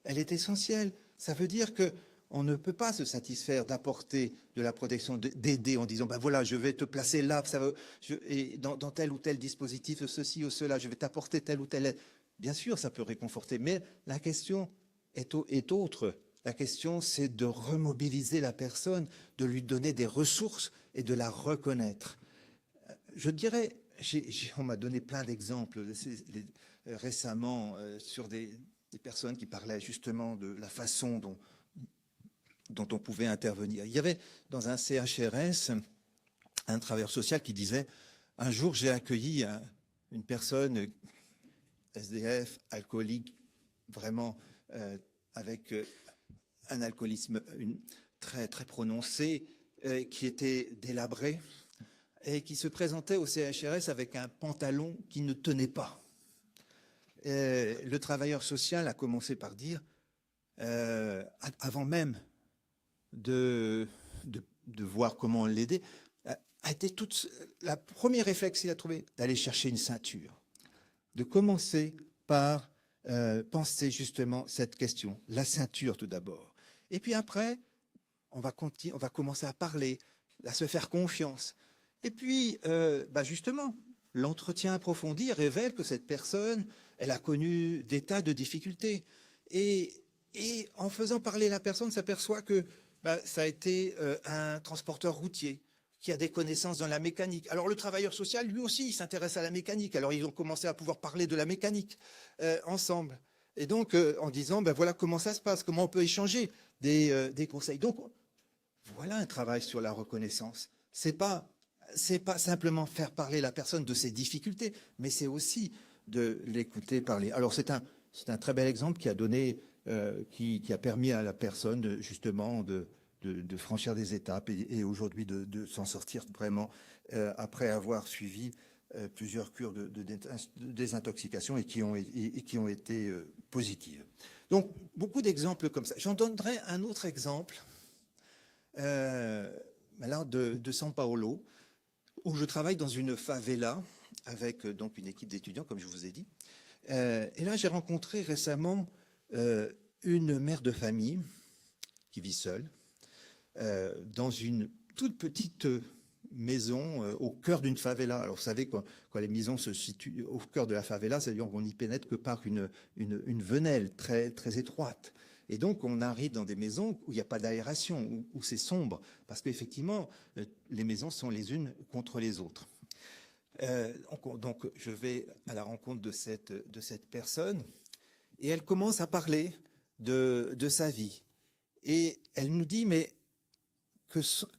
Elle est essentielle. Ça veut dire qu'on ne peut pas se satisfaire d'apporter de la protection, d'aider en disant, ben voilà, je vais te placer là, et dans tel ou tel dispositif, ceci ou cela, je vais t'apporter telle ou telle aide. Bien sûr, ça peut réconforter, mais la question est autre. La question, c'est de remobiliser la personne, de lui donner des ressources et de la reconnaître. Je dirais, on m'a donné plein d'exemples récemment sur des personnes qui parlaient justement de la façon dont on pouvait intervenir. Il y avait dans un CHRS un travailleur social qui disait « Un jour, j'ai accueilli une personne SDF, alcoolique, vraiment avec un alcoolisme très, très prononcé, qui était délabré et qui se présentait au CHRS avec un pantalon qui ne tenait pas. Le travailleur social a commencé par dire, avant même de voir comment l'aider, a été la première réflexe qu'il a trouvé d'aller chercher une ceinture, de commencer par penser justement cette question, la ceinture tout d'abord. Et puis après, on va commencer à parler, à se faire confiance. Et puis, justement, l'entretien approfondi révèle que cette personne, elle a connu des tas de difficultés. Et en faisant parler la personne, on s'aperçoit que ça a été un transporteur routier qui a des connaissances dans la mécanique. Alors le travailleur social, lui aussi, il s'intéresse à la mécanique. Alors ils ont commencé à pouvoir parler de la mécanique ensemble. Et donc, en disant, voilà comment ça se passe, comment on peut échanger des conseils. Donc, voilà un travail sur la reconnaissance. C'est pas simplement faire parler la personne de ses difficultés, mais c'est aussi de l'écouter parler. Alors c'est un très bel exemple qui a donné, qui a permis à la personne justement de franchir des étapes et aujourd'hui de s'en sortir vraiment après avoir suivi plusieurs cures de désintoxication et qui ont été positives. Donc beaucoup d'exemples comme ça. J'en donnerai un autre exemple de São Paulo, où je travaille dans une favela avec donc une équipe d'étudiants, comme je vous ai dit. Et là, j'ai rencontré récemment une mère de famille qui vit seule dans une toute petite maison au cœur d'une favela. Alors, vous savez, quand les maisons se situent au cœur de la favela, c'est-à-dire qu'on n'y pénètre que par une venelle très, très étroite. Et donc, on arrive dans des maisons où il n'y a pas d'aération, où c'est sombre, parce qu'effectivement, les maisons sont les unes contre les autres. Donc, je vais à la rencontre de cette personne, et elle commence à parler de sa vie. Et elle nous dit, mais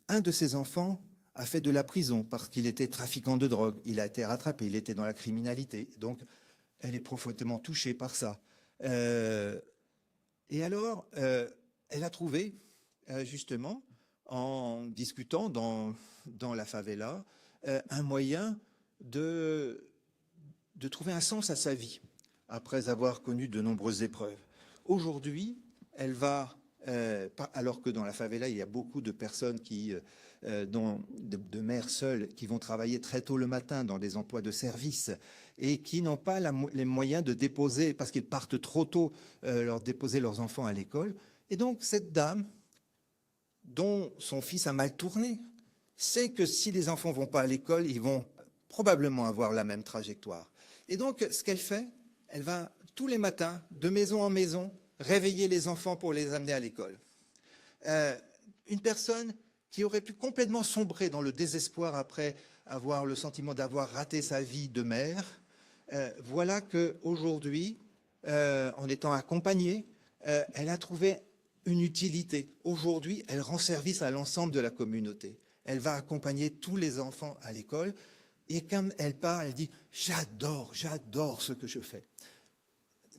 un de ses enfants a fait de la prison parce qu'il était trafiquant de drogue. Il a été rattrapé, il était dans la criminalité. Donc, elle est profondément touchée par ça. Et alors, elle a trouvé, justement, en discutant dans la favela, un moyen de trouver un sens à sa vie, après avoir connu de nombreuses épreuves. Aujourd'hui, elle va, alors que dans la favela, il y a beaucoup de personnes de mères seules qui vont travailler très tôt le matin dans des emplois de service et qui n'ont pas les moyens de déposer, parce qu'ils partent trop tôt, déposer leurs enfants à l'école. Et donc, cette dame, dont son fils a mal tourné, sait que si les enfants ne vont pas à l'école, ils vont probablement avoir la même trajectoire. Et donc, ce qu'elle fait, elle va tous les matins, de maison en maison, réveiller les enfants pour les amener à l'école. Une personne qui aurait pu complètement sombrer dans le désespoir après avoir le sentiment d'avoir raté sa vie de mère, voilà qu'aujourd'hui, en étant accompagnée, elle a trouvé une utilité. Aujourd'hui, elle rend service à l'ensemble de la communauté. Elle va accompagner tous les enfants à l'école. Et quand elle part, elle dit « j'adore ce que je fais ».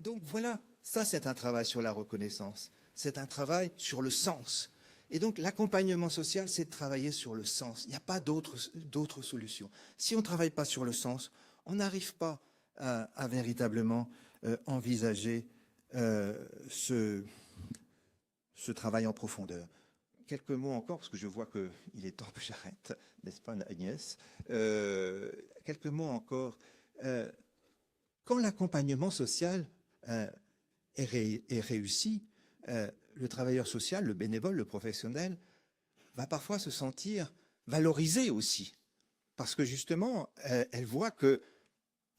Donc voilà, ça c'est un travail sur la reconnaissance. C'est un travail sur le sens. Et donc l'accompagnement social, c'est de travailler sur le sens. Il n'y a pas d'autre solution. Si on ne travaille pas sur le sens, on n'arrive pas à véritablement envisager ce travail en profondeur. Quelques mots encore, parce que je vois qu'il est temps que j'arrête, n'est-ce pas Agnès? Quelques mots encore. Quand l'accompagnement social est réussi, le travailleur social, le bénévole, le professionnel, va parfois se sentir valorisé aussi. Parce que justement, elle voit que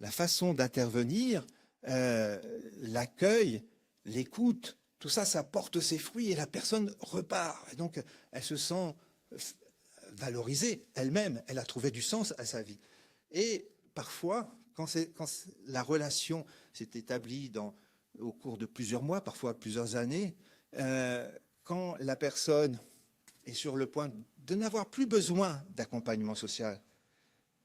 la façon d'intervenir, l'accueil, l'écoute, tout ça, ça porte ses fruits et la personne repart. Et donc, elle se sent valorisée elle-même. Elle a trouvé du sens à sa vie. Et parfois, quand la relation s'est établie au cours de plusieurs mois, parfois plusieurs années, quand la personne est sur le point de n'avoir plus besoin d'accompagnement social,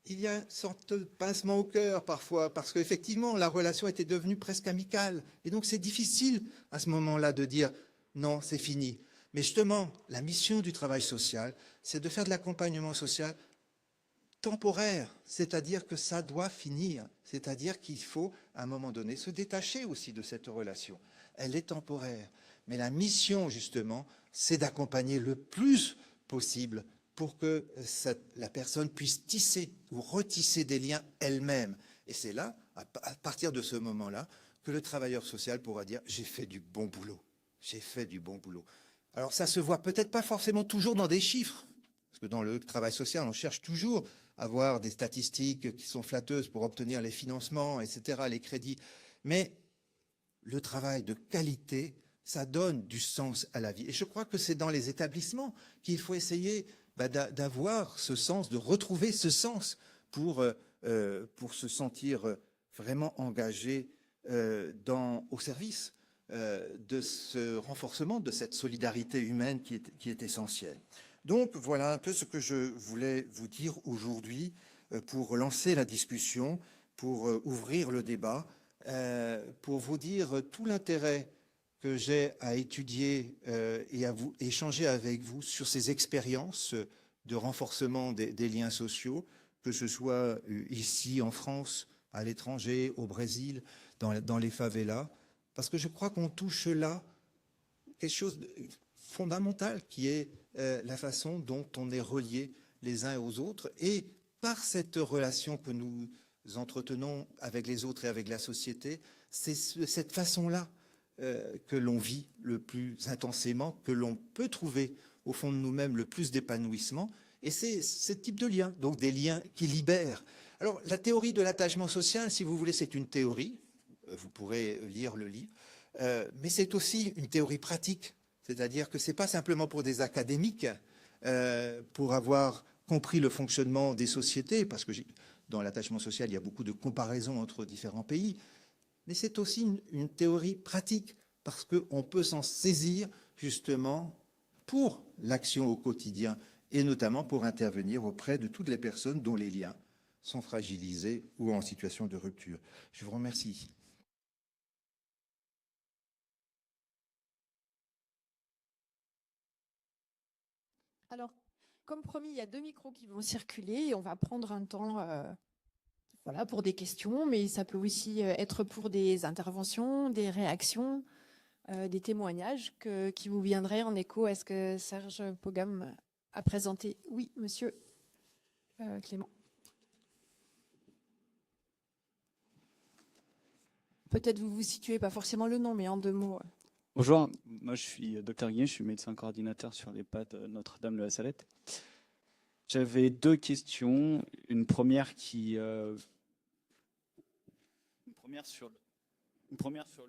il y a une sorte de pincement au cœur parfois, parce qu'effectivement, la relation était devenue presque amicale. Et donc, c'est difficile à ce moment-là de dire « non, c'est fini ». Mais justement, la mission du travail social, c'est de faire de l'accompagnement social temporaire, c'est-à-dire que ça doit finir, c'est-à-dire qu'il faut, à un moment donné, se détacher aussi de cette relation. Elle est temporaire. Mais la mission, justement, c'est d'accompagner le plus possible pour que la personne puisse tisser ou retisser des liens elle-même. Et c'est là, à partir de ce moment-là, que le travailleur social pourra dire « j'ai fait du bon boulot, j'ai fait du bon boulot ». Alors ça se voit peut-être pas forcément toujours dans des chiffres, parce que dans le travail social, on cherche toujours à avoir des statistiques qui sont flatteuses pour obtenir les financements, etc., les crédits. Mais le travail de qualité, ça donne du sens à la vie. Et je crois que c'est dans les établissements qu'il faut essayer d'avoir ce sens, de retrouver ce sens pour se sentir vraiment engagé au service de ce renforcement de cette solidarité humaine qui est essentielle. Donc voilà un peu ce que je voulais vous dire aujourd'hui pour lancer la discussion, pour ouvrir le débat, pour vous dire tout l'intérêt que j'ai à étudier et à échanger avec vous sur ces expériences de renforcement des liens sociaux, que ce soit ici en France, à l'étranger, au Brésil, dans les favelas, parce que je crois qu'on touche là quelque chose de fondamental qui est la façon dont on est reliés les uns aux autres et par cette relation que nous entretenons avec les autres et avec la société, c'est cette façon-là que l'on vit le plus intensément, que l'on peut trouver au fond de nous-mêmes le plus d'épanouissement. Et c'est ce type de liens, donc des liens qui libèrent. Alors, la théorie de l'attachement social, si vous voulez, c'est une théorie. Vous pourrez lire le livre. Mais c'est aussi une théorie pratique. C'est-à-dire que ce n'est pas simplement pour des académiques, pour avoir compris le fonctionnement des sociétés, parce que dans l'attachement social, il y a beaucoup de comparaisons entre différents pays, mais c'est aussi une théorie pratique, parce qu'on peut s'en saisir justement pour l'action au quotidien, et notamment pour intervenir auprès de toutes les personnes dont les liens sont fragilisés ou en situation de rupture. Je vous remercie. Alors, comme promis, il y a 2 micros qui vont circuler et on va prendre un temps pour des questions, mais ça peut aussi être pour des interventions, des réactions, des témoignages qui vous viendraient en écho à ce que Serge Pogam a présenté. Oui, monsieur Clément. Peut-être vous vous situez, pas forcément le nom, mais en 2 mots. Bonjour, moi je suis Dr Guillet, je suis médecin coordinateur sur l'EHPAD Notre-Dame de la Salette. J'avais 2 questions. Une première sur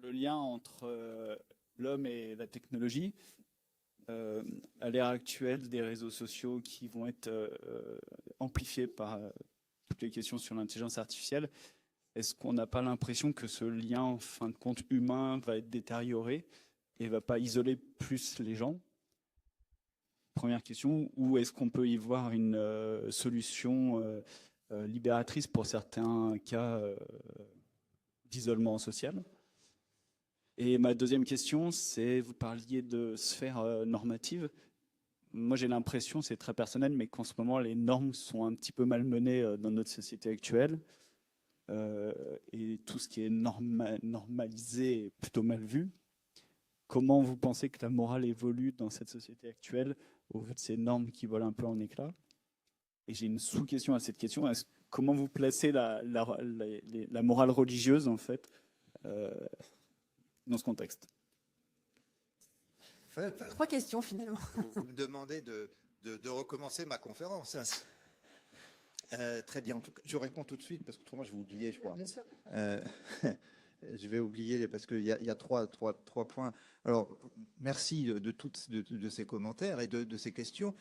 le lien entre l'homme et la technologie. À l'ère actuelle, des réseaux sociaux qui vont être amplifiés par toutes les questions sur l'intelligence artificielle. Est-ce qu'on n'a pas l'impression que ce lien, en fin de compte, humain va être détérioré et va pas isoler plus les gens? Première question. Ou est-ce qu'on peut y voir une solution libératrice pour certains cas d'isolement social? Et ma deuxième question, c'est, vous parliez de sphère normative. Moi, j'ai l'impression, c'est très personnel, mais qu'en ce moment, les normes sont un petit peu malmenées dans notre société actuelle. Et tout ce qui est normalisé est plutôt mal vu. Comment vous pensez que la morale évolue dans cette société actuelle au vu de ces normes qui volent un peu en éclats? Et j'ai une sous-question à cette question. Comment vous placez la morale religieuse, en fait, dans ce contexte? 3 questions, finalement. Vous me demandez de recommencer ma conférence. Très bien. En tout cas, je réponds tout de suite parce que autrement je vais oublier, je crois. Bien sûr. Je vais oublier parce qu'il y a trois points. Alors, merci de ces commentaires et de ces questions.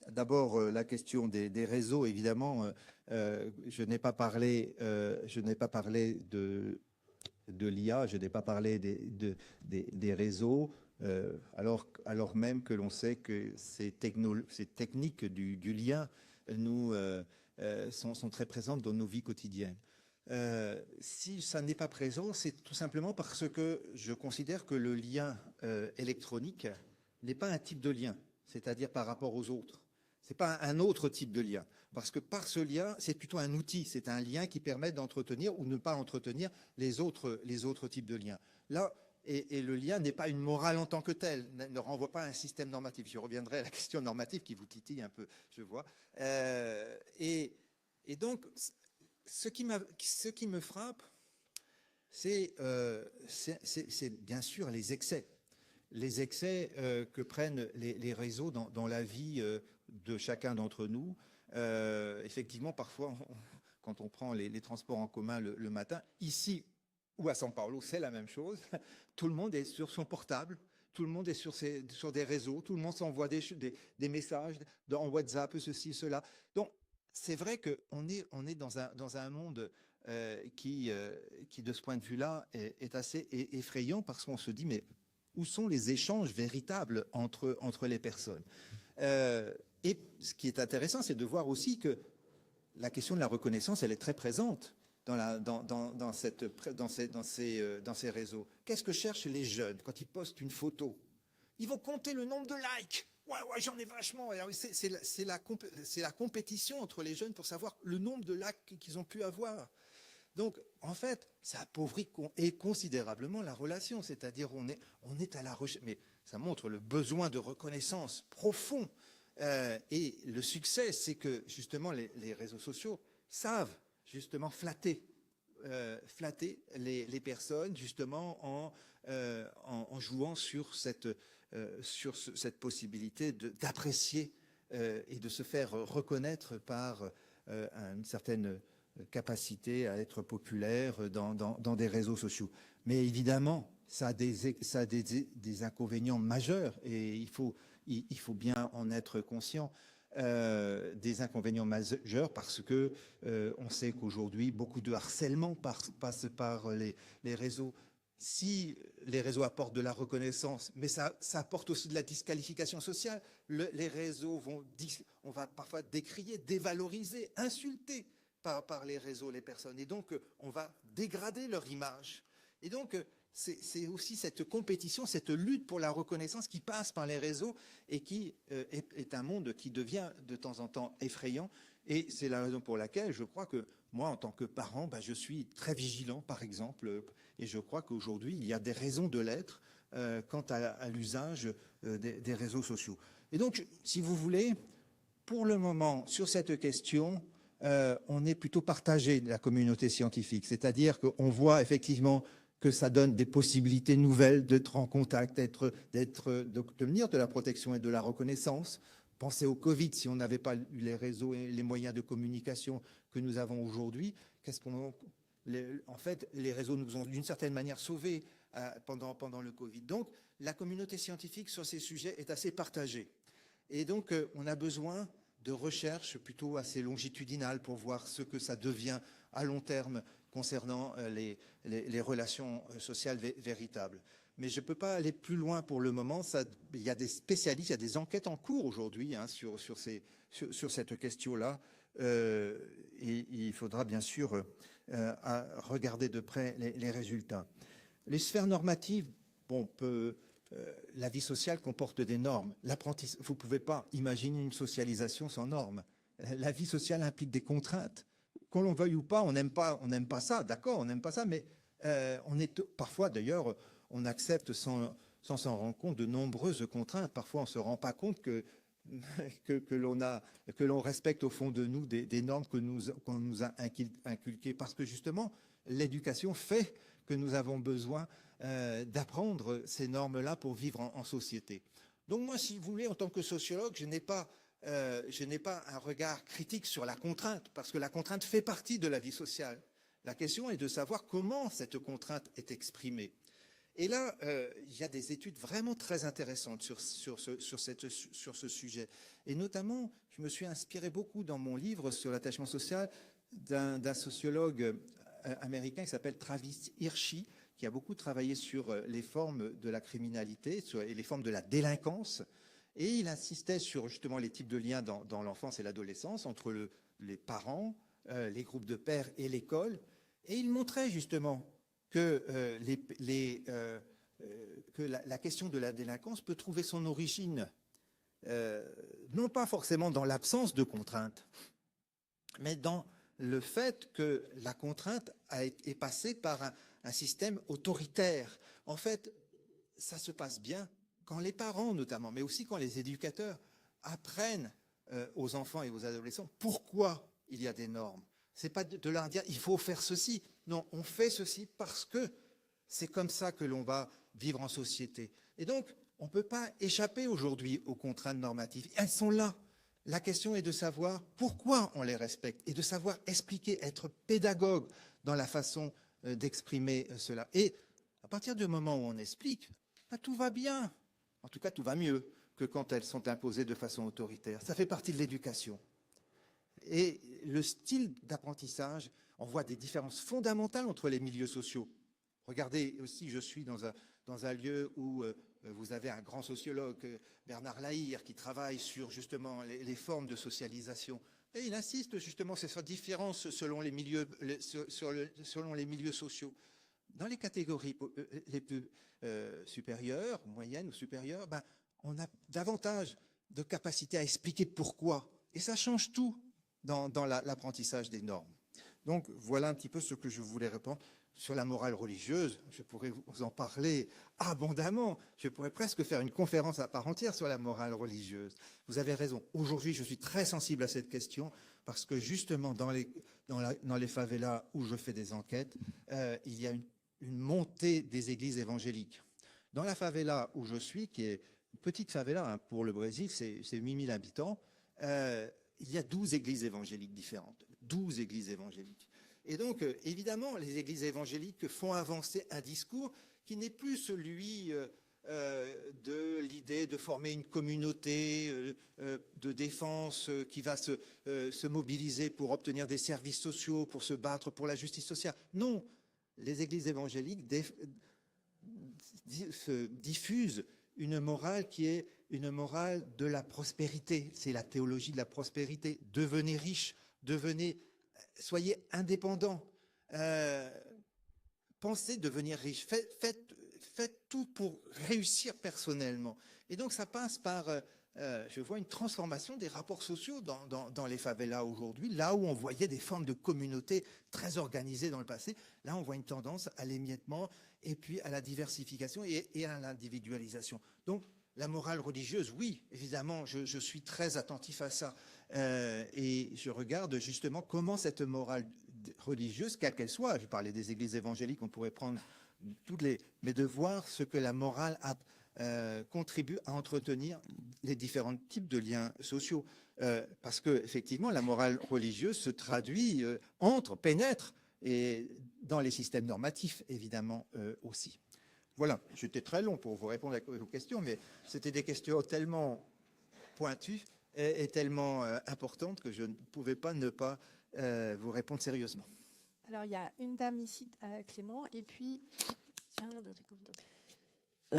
D'abord, la question des réseaux, évidemment. Je n'ai pas parlé de l'IA, je n'ai pas parlé des réseaux. Alors même que l'on sait que ces techniques du lien sont très présentes dans nos vies quotidiennes. Si ça n'est pas présent, c'est tout simplement parce que je considère que le lien électronique n'est pas un type de lien, c'est-à-dire par rapport aux autres. C'est pas un autre type de lien, parce que par ce lien, c'est plutôt un outil, c'est un lien qui permet d'entretenir ou ne pas entretenir les autres types de liens. Là, et le lien n'est pas une morale en tant que telle, ne renvoie pas à un système normatif. Je reviendrai à la question normative qui vous titille un peu, je vois. Et donc, ce qui me frappe, c'est bien sûr les excès. Les excès que prennent les réseaux dans la vie de chacun d'entre nous. Effectivement, parfois, quand on prend les transports en commun le matin, ici ou à São Paulo, c'est la même chose. Tout le monde est sur son portable, tout le monde est sur des réseaux, tout le monde s'envoie des messages en WhatsApp, ceci, cela. Donc, c'est vrai qu'on est dans un monde qui, de ce point de vue-là, est assez effrayant parce qu'on se dit, mais où sont les échanges véritables entre les personnes? Et ce qui est intéressant, c'est de voir aussi que la question de la reconnaissance, elle est très présente dans ces réseaux. Qu'est-ce que cherchent les jeunes quand ils postent une photo? Ils vont compter le nombre de likes. Ouais, j'en ai vachement. C'est la compétition entre les jeunes pour savoir le nombre de likes qu'ils ont pu avoir. Donc, en fait, ça appauvrit considérablement la relation. C'est-à-dire, on est à la recherche. Mais ça montre le besoin de reconnaissance profond. Et le succès, c'est que, justement, les réseaux sociaux savent, justement, flatter les personnes, justement, en jouant sur cette possibilité d'apprécier et de se faire reconnaître par une certaine capacité à être populaire dans des réseaux sociaux. Mais évidemment, ça a des inconvénients majeurs et il faut bien en être conscient. Des inconvénients majeurs parce que on sait qu'aujourd'hui, beaucoup de harcèlement passe par les réseaux. Si les réseaux apportent de la reconnaissance, mais ça apporte aussi de la disqualification sociale. Les réseaux on va parfois décrier, dévaloriser, insulter par les réseaux les personnes. Et donc, on va dégrader leur image. Et donc, c'est aussi cette compétition, cette lutte pour la reconnaissance qui passe par les réseaux et qui est un monde qui devient de temps en temps effrayant. Et c'est la raison pour laquelle je crois que moi, en tant que parent, je suis très vigilant, par exemple, et je crois qu'aujourd'hui, il y a des raisons de l'être quant à l'usage des réseaux sociaux. Et donc, si vous voulez, pour le moment, sur cette question, on est plutôt partagé de la communauté scientifique, c'est-à-dire qu'on voit effectivement que ça donne des possibilités nouvelles d'être en contact, d'obtenir de la protection et de la reconnaissance. Pensez au Covid, si on n'avait pas eu les réseaux et les moyens de communication que nous avons aujourd'hui, en fait, les réseaux nous ont d'une certaine manière sauvés pendant le Covid. Donc, la communauté scientifique sur ces sujets est assez partagée. Et donc, on a besoin de recherches plutôt assez longitudinales pour voir ce que ça devient à long terme concernant les relations sociales véritables. Mais je ne peux pas aller plus loin pour le moment. Il y a des spécialistes, il y a des enquêtes en cours aujourd'hui sur cette question-là. Et il faudra bien sûr regarder de près les résultats. Les sphères normatives, la vie sociale comporte des normes. Vous ne pouvez pas imaginer une socialisation sans normes. La vie sociale implique des contraintes. Qu'on l'on veuille ou pas, on n'aime pas ça, d'accord, on n'aime pas ça, mais parfois d'ailleurs, on accepte sans s'en rendre compte de nombreuses contraintes. Parfois, on ne se rend pas compte que l'on respecte au fond de nous des normes qu'on nous a inculquées, parce que justement, l'éducation fait que nous avons besoin d'apprendre ces normes-là pour vivre en société. Donc moi, si vous voulez, en tant que sociologue, je n'ai pas un regard critique sur la contrainte, parce que la contrainte fait partie de la vie sociale. La question est de savoir comment cette contrainte est exprimée. Et là, il y a des études vraiment très intéressantes sur ce sujet. Et notamment, je me suis inspiré beaucoup dans mon livre sur l'attachement social d'un sociologue américain qui s'appelle Travis Hirschi, qui a beaucoup travaillé sur les formes de la criminalité et les formes de la délinquance. Et il insistait sur justement les types de liens dans l'enfance et l'adolescence entre les parents, les groupes de pairs et l'école. Et il montrait justement que la question de la délinquance peut trouver son origine, non pas forcément dans l'absence de contraintes, mais dans le fait que la contrainte est passée par un système autoritaire. En fait, ça se passe bien quand les parents notamment, mais aussi quand les éducateurs apprennent aux enfants et aux adolescents pourquoi il y a des normes. C'est pas de leur dire il faut faire ceci. Non, on fait ceci parce que c'est comme ça que l'on va vivre en société. Et donc, on ne peut pas échapper aujourd'hui aux contraintes normatives. Elles sont là. La question est de savoir pourquoi on les respecte et de savoir expliquer, être pédagogue dans la façon d'exprimer cela. Et à partir du moment où on explique, tout va bien. En tout cas, tout va mieux que quand elles sont imposées de façon autoritaire. Ça fait partie de l'éducation. Et le style d'apprentissage, on voit des différences fondamentales entre les milieux sociaux. Regardez aussi, je suis dans un lieu où vous avez un grand sociologue, Bernard Lahire, qui travaille sur justement les formes de socialisation. Et il insiste justement sur cette différence selon les milieux sociaux. Dans les catégories les plus supérieures, moyennes ou supérieures, on a davantage de capacité à expliquer pourquoi. Et ça change tout dans l'apprentissage des normes. Donc, voilà un petit peu ce que je voulais répondre. Sur la morale religieuse, je pourrais vous en parler abondamment. Je pourrais presque faire une conférence à part entière sur la morale religieuse. Vous avez raison. Aujourd'hui, je suis très sensible à cette question parce que justement, dans les favelas où je fais des enquêtes, il y a une montée des églises évangéliques. Dans la favela où je suis, qui est une petite favela pour le Brésil, c'est 8000 habitants, il y a 12 églises évangéliques différentes. 12 églises évangéliques. Et donc, évidemment, les églises évangéliques font avancer un discours qui n'est plus celui de l'idée de former une communauté de défense qui va se mobiliser pour obtenir des services sociaux, pour se battre pour la justice sociale. Non, les églises évangéliques diffusent une morale qui est une morale de la prospérité. C'est la théologie de la prospérité. Devenez riches, soyez indépendants. pensez devenir riche, faites tout pour réussir personnellement. Et donc ça passe par, je vois une transformation des rapports sociaux dans les favelas aujourd'hui, là où on voyait des formes de communautés très organisées dans le passé, là on voit une tendance à l'émiettement et puis à la diversification et à l'individualisation. Donc la morale religieuse, oui, évidemment, je suis très attentif à ça. Et je regarde justement comment cette morale religieuse, quelle qu'elle soit, je parlais des églises évangéliques, on pourrait prendre toutes les, mais de voir ce que la morale contribue à entretenir les différents types de liens sociaux. Parce que effectivement, la morale religieuse se traduit, pénètre et dans les systèmes normatifs, évidemment, aussi. Voilà, j'étais très long pour vous répondre à vos questions, mais c'était des questions tellement pointues et tellement importantes que je ne pouvais pas ne pas vous répondre sérieusement. Alors, il y a une dame ici, Clément, et puis...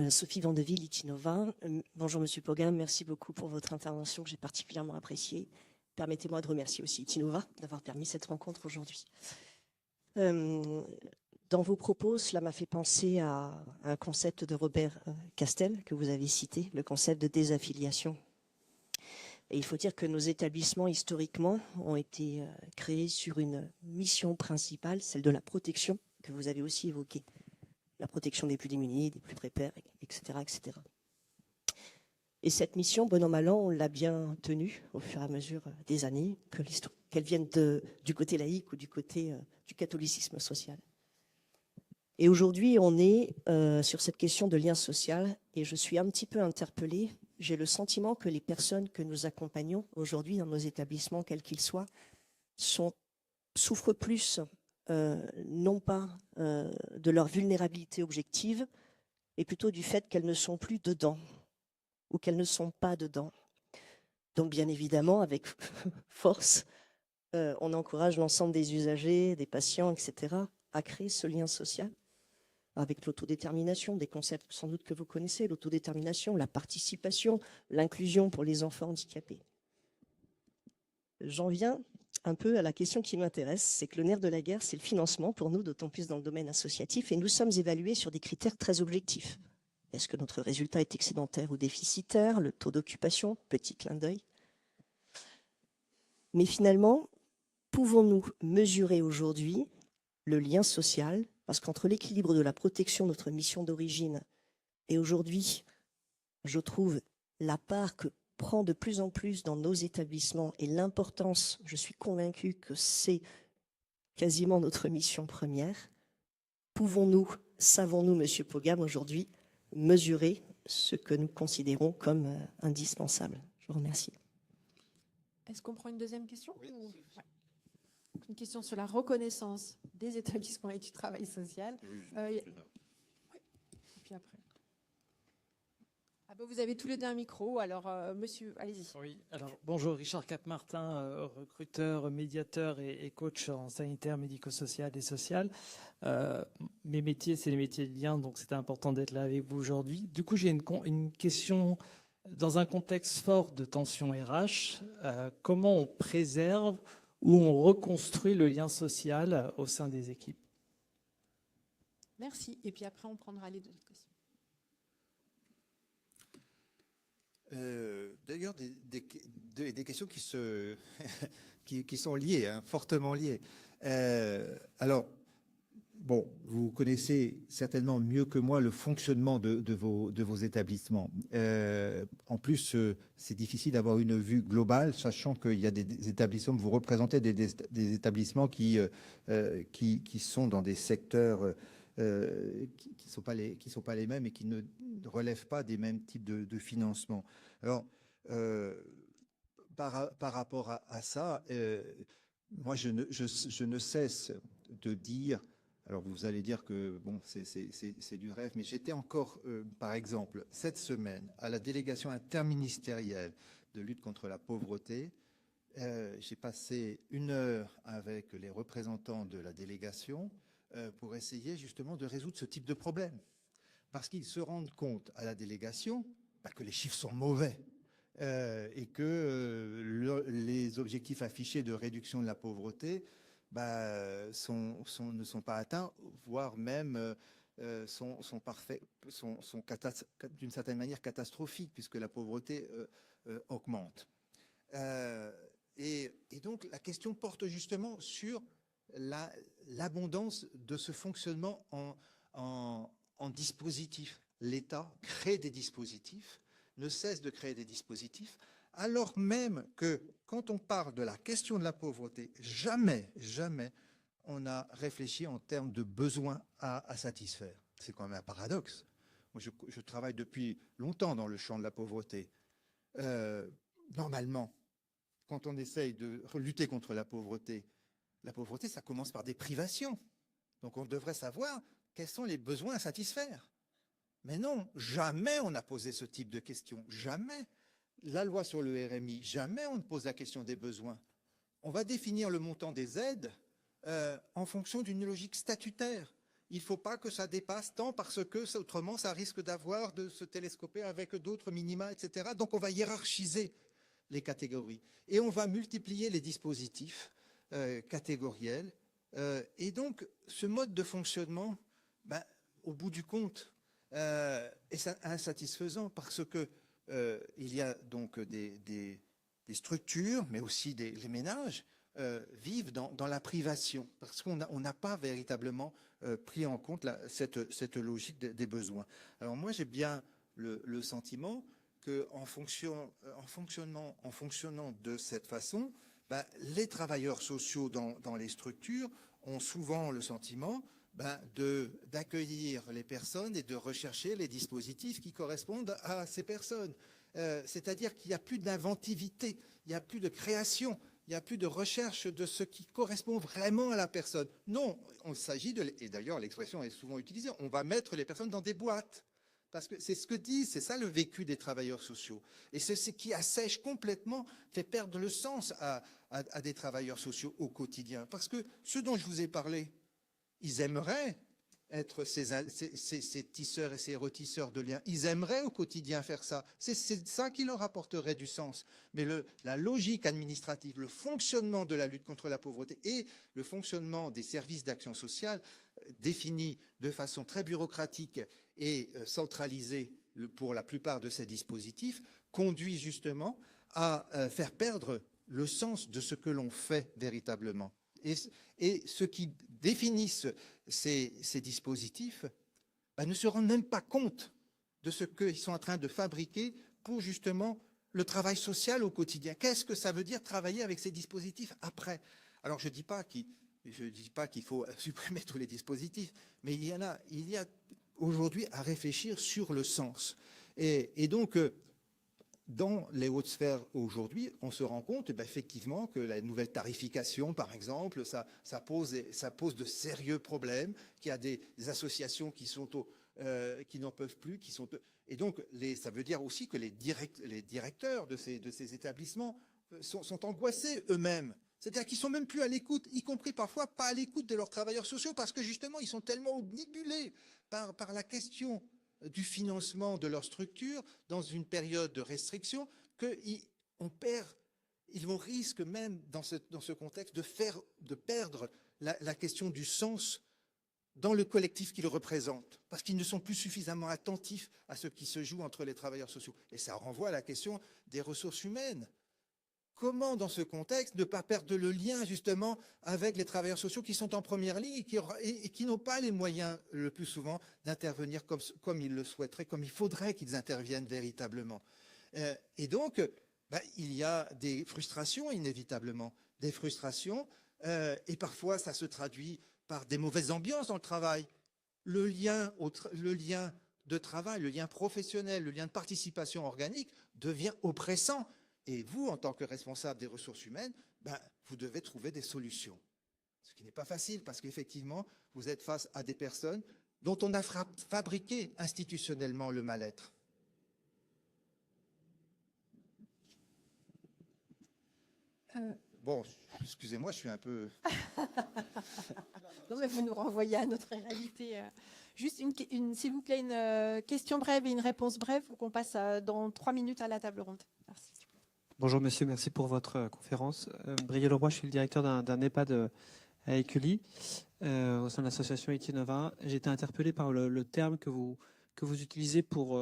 Sophie Vandeville, Itinova. Bonjour Monsieur Pogam, merci beaucoup pour votre intervention que j'ai particulièrement appréciée. Permettez-moi de remercier aussi Itinova d'avoir permis cette rencontre aujourd'hui. Dans vos propos, cela m'a fait penser à un concept de Robert Castel que vous avez cité, le concept de désaffiliation. Et il faut dire que nos établissements, historiquement, ont été créés sur une mission principale, celle de la protection, que vous avez aussi évoquée. La protection des plus démunis, des plus précaires, etc., etc. Et cette mission, bon an, mal an, on l'a bien tenue au fur et à mesure des années, qu'elle vienne du côté laïque ou du côté du catholicisme social. Et aujourd'hui, on est sur cette question de lien social, et je suis un petit peu interpellée. J'ai le sentiment que les personnes que nous accompagnons aujourd'hui dans nos établissements, quels qu'ils soient, souffrent plus, non pas de leur vulnérabilité objective, mais plutôt du fait qu'elles ne sont plus dedans, ou qu'elles ne sont pas dedans. Donc bien évidemment, avec force, on encourage l'ensemble des usagers, des patients, etc., à créer ce lien social, avec l'autodétermination, des concepts sans doute que vous connaissez, l'autodétermination, la participation, l'inclusion pour les enfants handicapés. J'en viens un peu à la question qui m'intéresse, c'est que le nerf de la guerre, c'est le financement pour nous, d'autant plus dans le domaine associatif, et nous sommes évalués sur des critères très objectifs. Est-ce que notre résultat est excédentaire ou déficitaire? Le taux d'occupation, petit clin d'œil. Mais finalement, pouvons-nous mesurer aujourd'hui le lien social? Parce qu'entre l'équilibre de la protection, notre mission d'origine, et aujourd'hui, je trouve la part que prend de plus en plus dans nos établissements et l'importance, je suis convaincue que c'est quasiment notre mission première. Pouvons-nous, savons-nous, Monsieur Pogam, aujourd'hui, mesurer ce que nous considérons comme indispensable? Je vous remercie. Est-ce qu'on prend une deuxième question? Oui. Ouais. Une question sur la reconnaissance des établissements et du travail social. Oui, et puis après. Ah ben vous avez tous les deux un micro, alors monsieur, allez-y. Oui, alors bonjour, Richard Cap-Martin, recruteur, médiateur et coach en sanitaire, médico-social et social. Mes métiers, c'est les métiers de lien, donc c'était important d'être là avec vous aujourd'hui. Du coup, j'ai une question dans un contexte fort de tension RH. Comment on préserve ou on reconstruit le lien social au sein des équipes? Merci. Et puis après, on prendra les deux questions. D'ailleurs, des questions qui sont liées, hein, fortement liées. Alors, bon, vous connaissez certainement mieux que moi le fonctionnement de vos établissements. En plus, c'est difficile d'avoir une vue globale, sachant qu'il y a des établissements, vous représentez des établissements qui sont dans des secteurs qui sont pas les mêmes et qui ne relèvent pas des mêmes types de financement. Alors, par rapport à ça, moi, je ne cesse de dire. Alors, vous allez dire que bon, c'est du rêve, mais j'étais encore, par exemple, cette semaine, à la délégation interministérielle de lutte contre la pauvreté. J'ai passé 1 heure avec les représentants de la délégation pour essayer justement de résoudre ce type de problème. Parce qu'ils se rendent compte à la délégation que les chiffres sont mauvais et que les objectifs affichés de réduction de la pauvreté ne sont pas atteints, voire même sont d'une certaine manière catastrophiques, puisque la pauvreté augmente. Et donc la question porte justement sur l'abondance de ce fonctionnement en dispositifs. L'État crée des dispositifs, ne cesse de créer des dispositifs, alors même que quand on parle de la question de la pauvreté, jamais on a réfléchi en termes de besoins à satisfaire. C'est quand même un paradoxe. Moi, je travaille depuis longtemps dans le champ de la pauvreté. Normalement, quand on essaye de lutter contre la pauvreté, ça commence par des privations. Donc on devrait savoir quels sont les besoins à satisfaire. Mais non, jamais on n'a posé ce type de questions. Jamais. La loi sur le RMI, jamais on ne pose la question des besoins. On va définir le montant des aides en fonction d'une logique statutaire. Il ne faut pas que ça dépasse tant parce que autrement ça risque de se télescoper avec d'autres minima, etc. Donc on va hiérarchiser les catégories et on va multiplier les dispositifs catégoriels. Et donc ce mode de fonctionnement, au bout du compte, est insatisfaisant parce que il y a donc des structures, mais aussi les ménages vivent dans la privation parce qu'on n'a pas véritablement pris en compte cette logique des besoins. Alors moi j'ai bien le sentiment qu'en fonctionnant de cette façon, les travailleurs sociaux dans les structures ont souvent le sentiment d'accueillir les personnes et de rechercher les dispositifs qui correspondent à ces personnes. C'est-à-dire qu'il n'y a plus d'inventivité, il n'y a plus de création, il n'y a plus de recherche de ce qui correspond vraiment à la personne. Non, il s'agit et d'ailleurs l'expression est souvent utilisée, on va mettre les personnes dans des boîtes. Parce que c'est ce que disent, c'est ça le vécu des travailleurs sociaux. Et c'est ce qui assèche complètement, fait perdre le sens à des travailleurs sociaux au quotidien. Parce que ceux dont je vous ai parlé, ils aimeraient être ces tisseurs et ces retisseurs de liens. Ils aimeraient au quotidien faire ça. C'est ça qui leur apporterait du sens. Mais la logique administrative, le fonctionnement de la lutte contre la pauvreté et le fonctionnement des services d'action sociale définis de façon très bureaucratique et centralisée pour la plupart de ces dispositifs conduit justement à faire perdre le sens de ce que l'on fait véritablement. Et ceux qui définissent ces dispositifs ne se rendent même pas compte de ce qu'ils sont en train de fabriquer pour justement le travail social au quotidien. Qu'est-ce que ça veut dire travailler avec ces dispositifs après? Alors je ne dis pas qu'il faut supprimer tous les dispositifs, mais il y a aujourd'hui à réfléchir sur le sens. Et donc, dans les hautes sphères aujourd'hui, on se rend compte effectivement que la nouvelle tarification, par exemple, ça pose de sérieux problèmes, qu'il y a des associations qui n'en peuvent plus, et donc ça veut dire aussi que les directeurs de ces établissements sont angoissés eux-mêmes. C'est-à-dire qu'ils sont même plus à l'écoute, y compris parfois pas à l'écoute de leurs travailleurs sociaux, parce que justement ils sont tellement obnubilés par la question du financement de leur structure dans une période de restriction qu'ils risquent même dans ce contexte de perdre la question du sens dans le collectif qu'ils représentent, parce qu'ils ne sont plus suffisamment attentifs à ce qui se joue entre les travailleurs sociaux. Et ça renvoie à la question des ressources humaines. Comment, dans ce contexte, ne pas perdre le lien, justement, avec les travailleurs sociaux qui sont en première ligne et qui n'ont pas les moyens, le plus souvent, d'intervenir comme ils le souhaiteraient, comme il faudrait qu'ils interviennent véritablement. Et donc, il y a des frustrations, inévitablement. Des frustrations, et parfois, ça se traduit par des mauvaises ambiances dans le travail. Le lien de travail, le lien professionnel, le lien de participation organique devient oppressant. Et vous, en tant que responsable des ressources humaines, vous devez trouver des solutions. Ce qui n'est pas facile parce qu'effectivement, vous êtes face à des personnes dont on a fabriqué institutionnellement le mal-être. Bon, excusez-moi, je suis un peu... Non, mais vous nous renvoyez à notre réalité. Juste, s'il vous plaît, une question brève et une réponse brève pour qu'on passe dans 3 minutes à la table ronde. Merci. Bonjour monsieur, merci pour votre conférence. Brielle Leroy, je suis le directeur d'un EHPAD à Écully, au sein de l'association Itinova. J'ai été interpellé par le terme que vous utilisez pour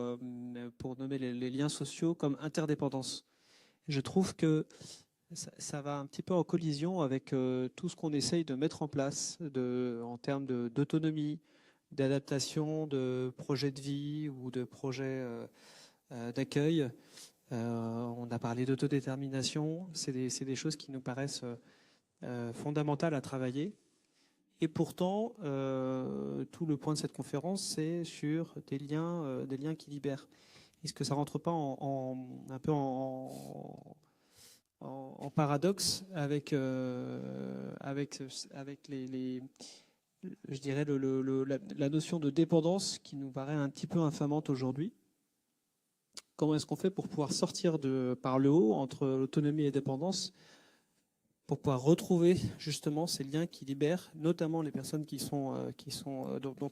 nommer les liens sociaux comme interdépendance. Je trouve que ça va un petit peu en collision avec tout ce qu'on essaye de mettre en place en termes d'autonomie, d'adaptation, de projets de vie ou de projets d'accueil. On a parlé d'autodétermination. C'est des choses qui nous paraissent fondamentales à travailler. Et pourtant, tout le point de cette conférence, c'est sur des liens qui libèrent. Est-ce que ça rentre pas un peu en paradoxe avec je dirais la notion de dépendance qui nous paraît un petit peu infamante aujourd'hui? Comment est-ce qu'on fait pour pouvoir sortir par le haut entre autonomie et dépendance, pour pouvoir retrouver justement ces liens qui libèrent, notamment les personnes dont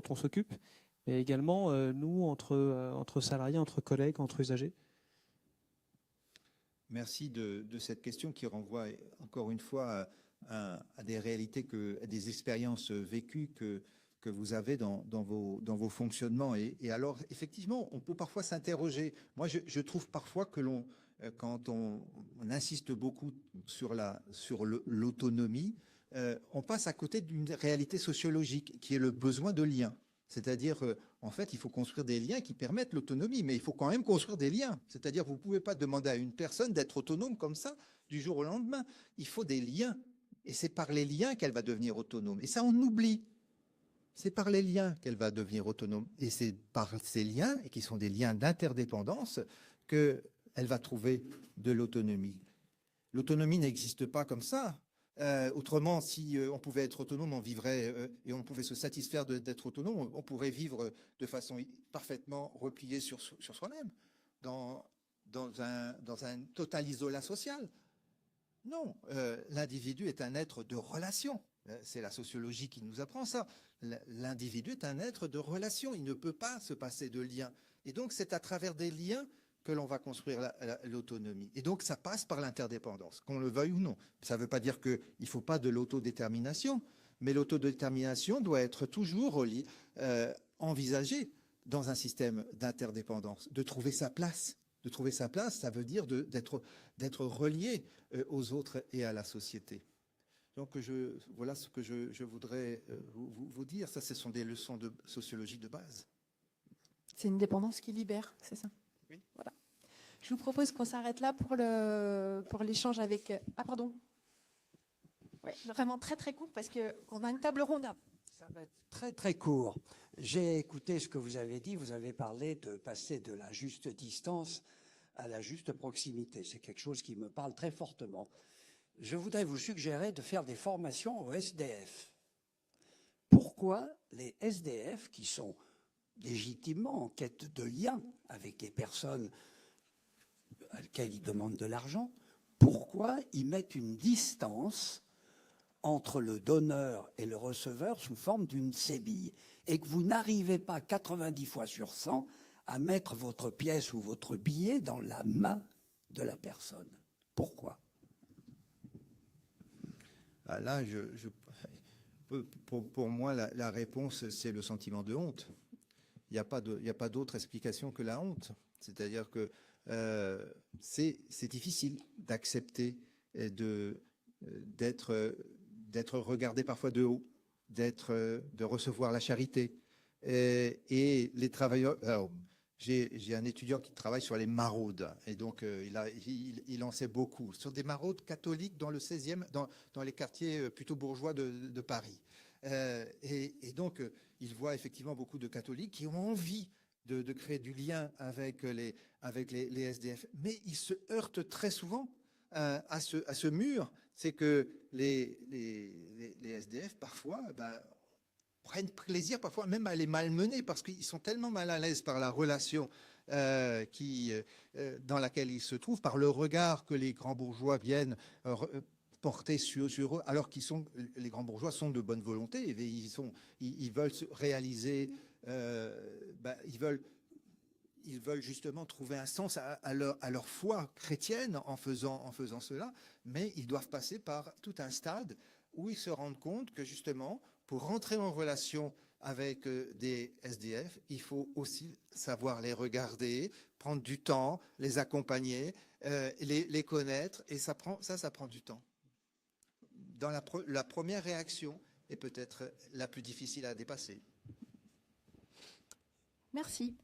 on s'occupe, mais également nous entre salariés, entre collègues, entre usagers? Merci de cette question qui renvoie encore une fois à des réalités, à des expériences vécues que vous avez dans vos fonctionnements. Et alors, effectivement, on peut parfois s'interroger. Moi, je trouve parfois que quand on insiste beaucoup sur l'autonomie, on passe à côté d'une réalité sociologique qui est le besoin de liens. C'est-à-dire, en fait, il faut construire des liens qui permettent l'autonomie, mais il faut quand même construire des liens. C'est-à-dire, vous ne pouvez pas demander à une personne d'être autonome comme ça, du jour au lendemain. Il faut des liens. Et c'est par les liens qu'elle va devenir autonome. Et ça, on oublie. C'est par les liens qu'elle va devenir autonome. Et c'est par ces liens, et qui sont des liens d'interdépendance, qu'elle va trouver de l'autonomie. L'autonomie n'existe pas comme ça. Autrement, si on pouvait être autonome, on vivrait et on pouvait se satisfaire d'être autonome, on pourrait vivre de façon parfaitement repliée sur soi-même, dans un total isolat social. Non, l'individu est un être de relation. C'est la sociologie qui nous apprend ça. L'individu est un être de relation. Il ne peut pas se passer de liens. Et donc, c'est à travers des liens que l'on va construire l'autonomie. Et donc, ça passe par l'interdépendance, qu'on le veuille ou non. Ça ne veut pas dire qu'il ne faut pas de l'autodétermination, mais l'autodétermination doit être toujours envisagée dans un système d'interdépendance, de trouver sa place. De trouver sa place, ça veut dire d'être relié aux autres et à la société. Donc, voilà ce que je voudrais vous dire. Ça, ce sont des leçons de sociologie de base. C'est une dépendance qui libère, c'est ça? Oui. Voilà. Je vous propose qu'on s'arrête là pour l'échange avec... Ah, pardon. Ouais, vraiment très, très court parce qu'on a une table ronde. Ça va être très, très court. J'ai écouté ce que vous avez dit. Vous avez parlé de passer de la juste distance à la juste proximité. C'est quelque chose qui me parle très fortement. Je voudrais vous suggérer de faire des formations au SDF. Pourquoi les SDF, qui sont légitimement en quête de lien avec les personnes à lesquelles ils demandent de l'argent, pourquoi ils mettent une distance entre le donneur et le receveur sous forme d'une sébille, et que vous n'arrivez pas 90 fois sur 100 à mettre votre pièce ou votre billet dans la main de la personne? Pourquoi? Ah là, pour moi, la réponse, c'est le sentiment de honte. Il n'y a pas d'autre explication que la honte. C'est-à-dire que c'est difficile d'accepter d'être regardé parfois de haut, de recevoir la charité. Et les travailleurs... Alors, j'ai un étudiant qui travaille sur les maraudes, et donc il en sait beaucoup, sur des maraudes catholiques dans le 16e, dans les quartiers plutôt bourgeois de Paris. Et donc, il voit effectivement beaucoup de catholiques qui ont envie de créer du lien avec les SDF. Mais ils se heurtent très souvent à ce mur. C'est que les SDF, parfois, prennent plaisir, parfois même à les malmener, parce qu'ils sont tellement mal à l'aise par la relation dans laquelle ils se trouvent, par le regard que les grands bourgeois viennent porter sur eux, alors les grands bourgeois sont de bonne volonté, ils veulent se réaliser, ils veulent justement trouver un sens à leur foi chrétienne en faisant cela, mais ils doivent passer par tout un stade où ils se rendent compte que justement, pour rentrer en relation avec des SDF, il faut aussi savoir les regarder, prendre du temps, les accompagner, les connaître, et ça prend du temps. Dans la première réaction est peut-être la plus difficile à dépasser. Merci.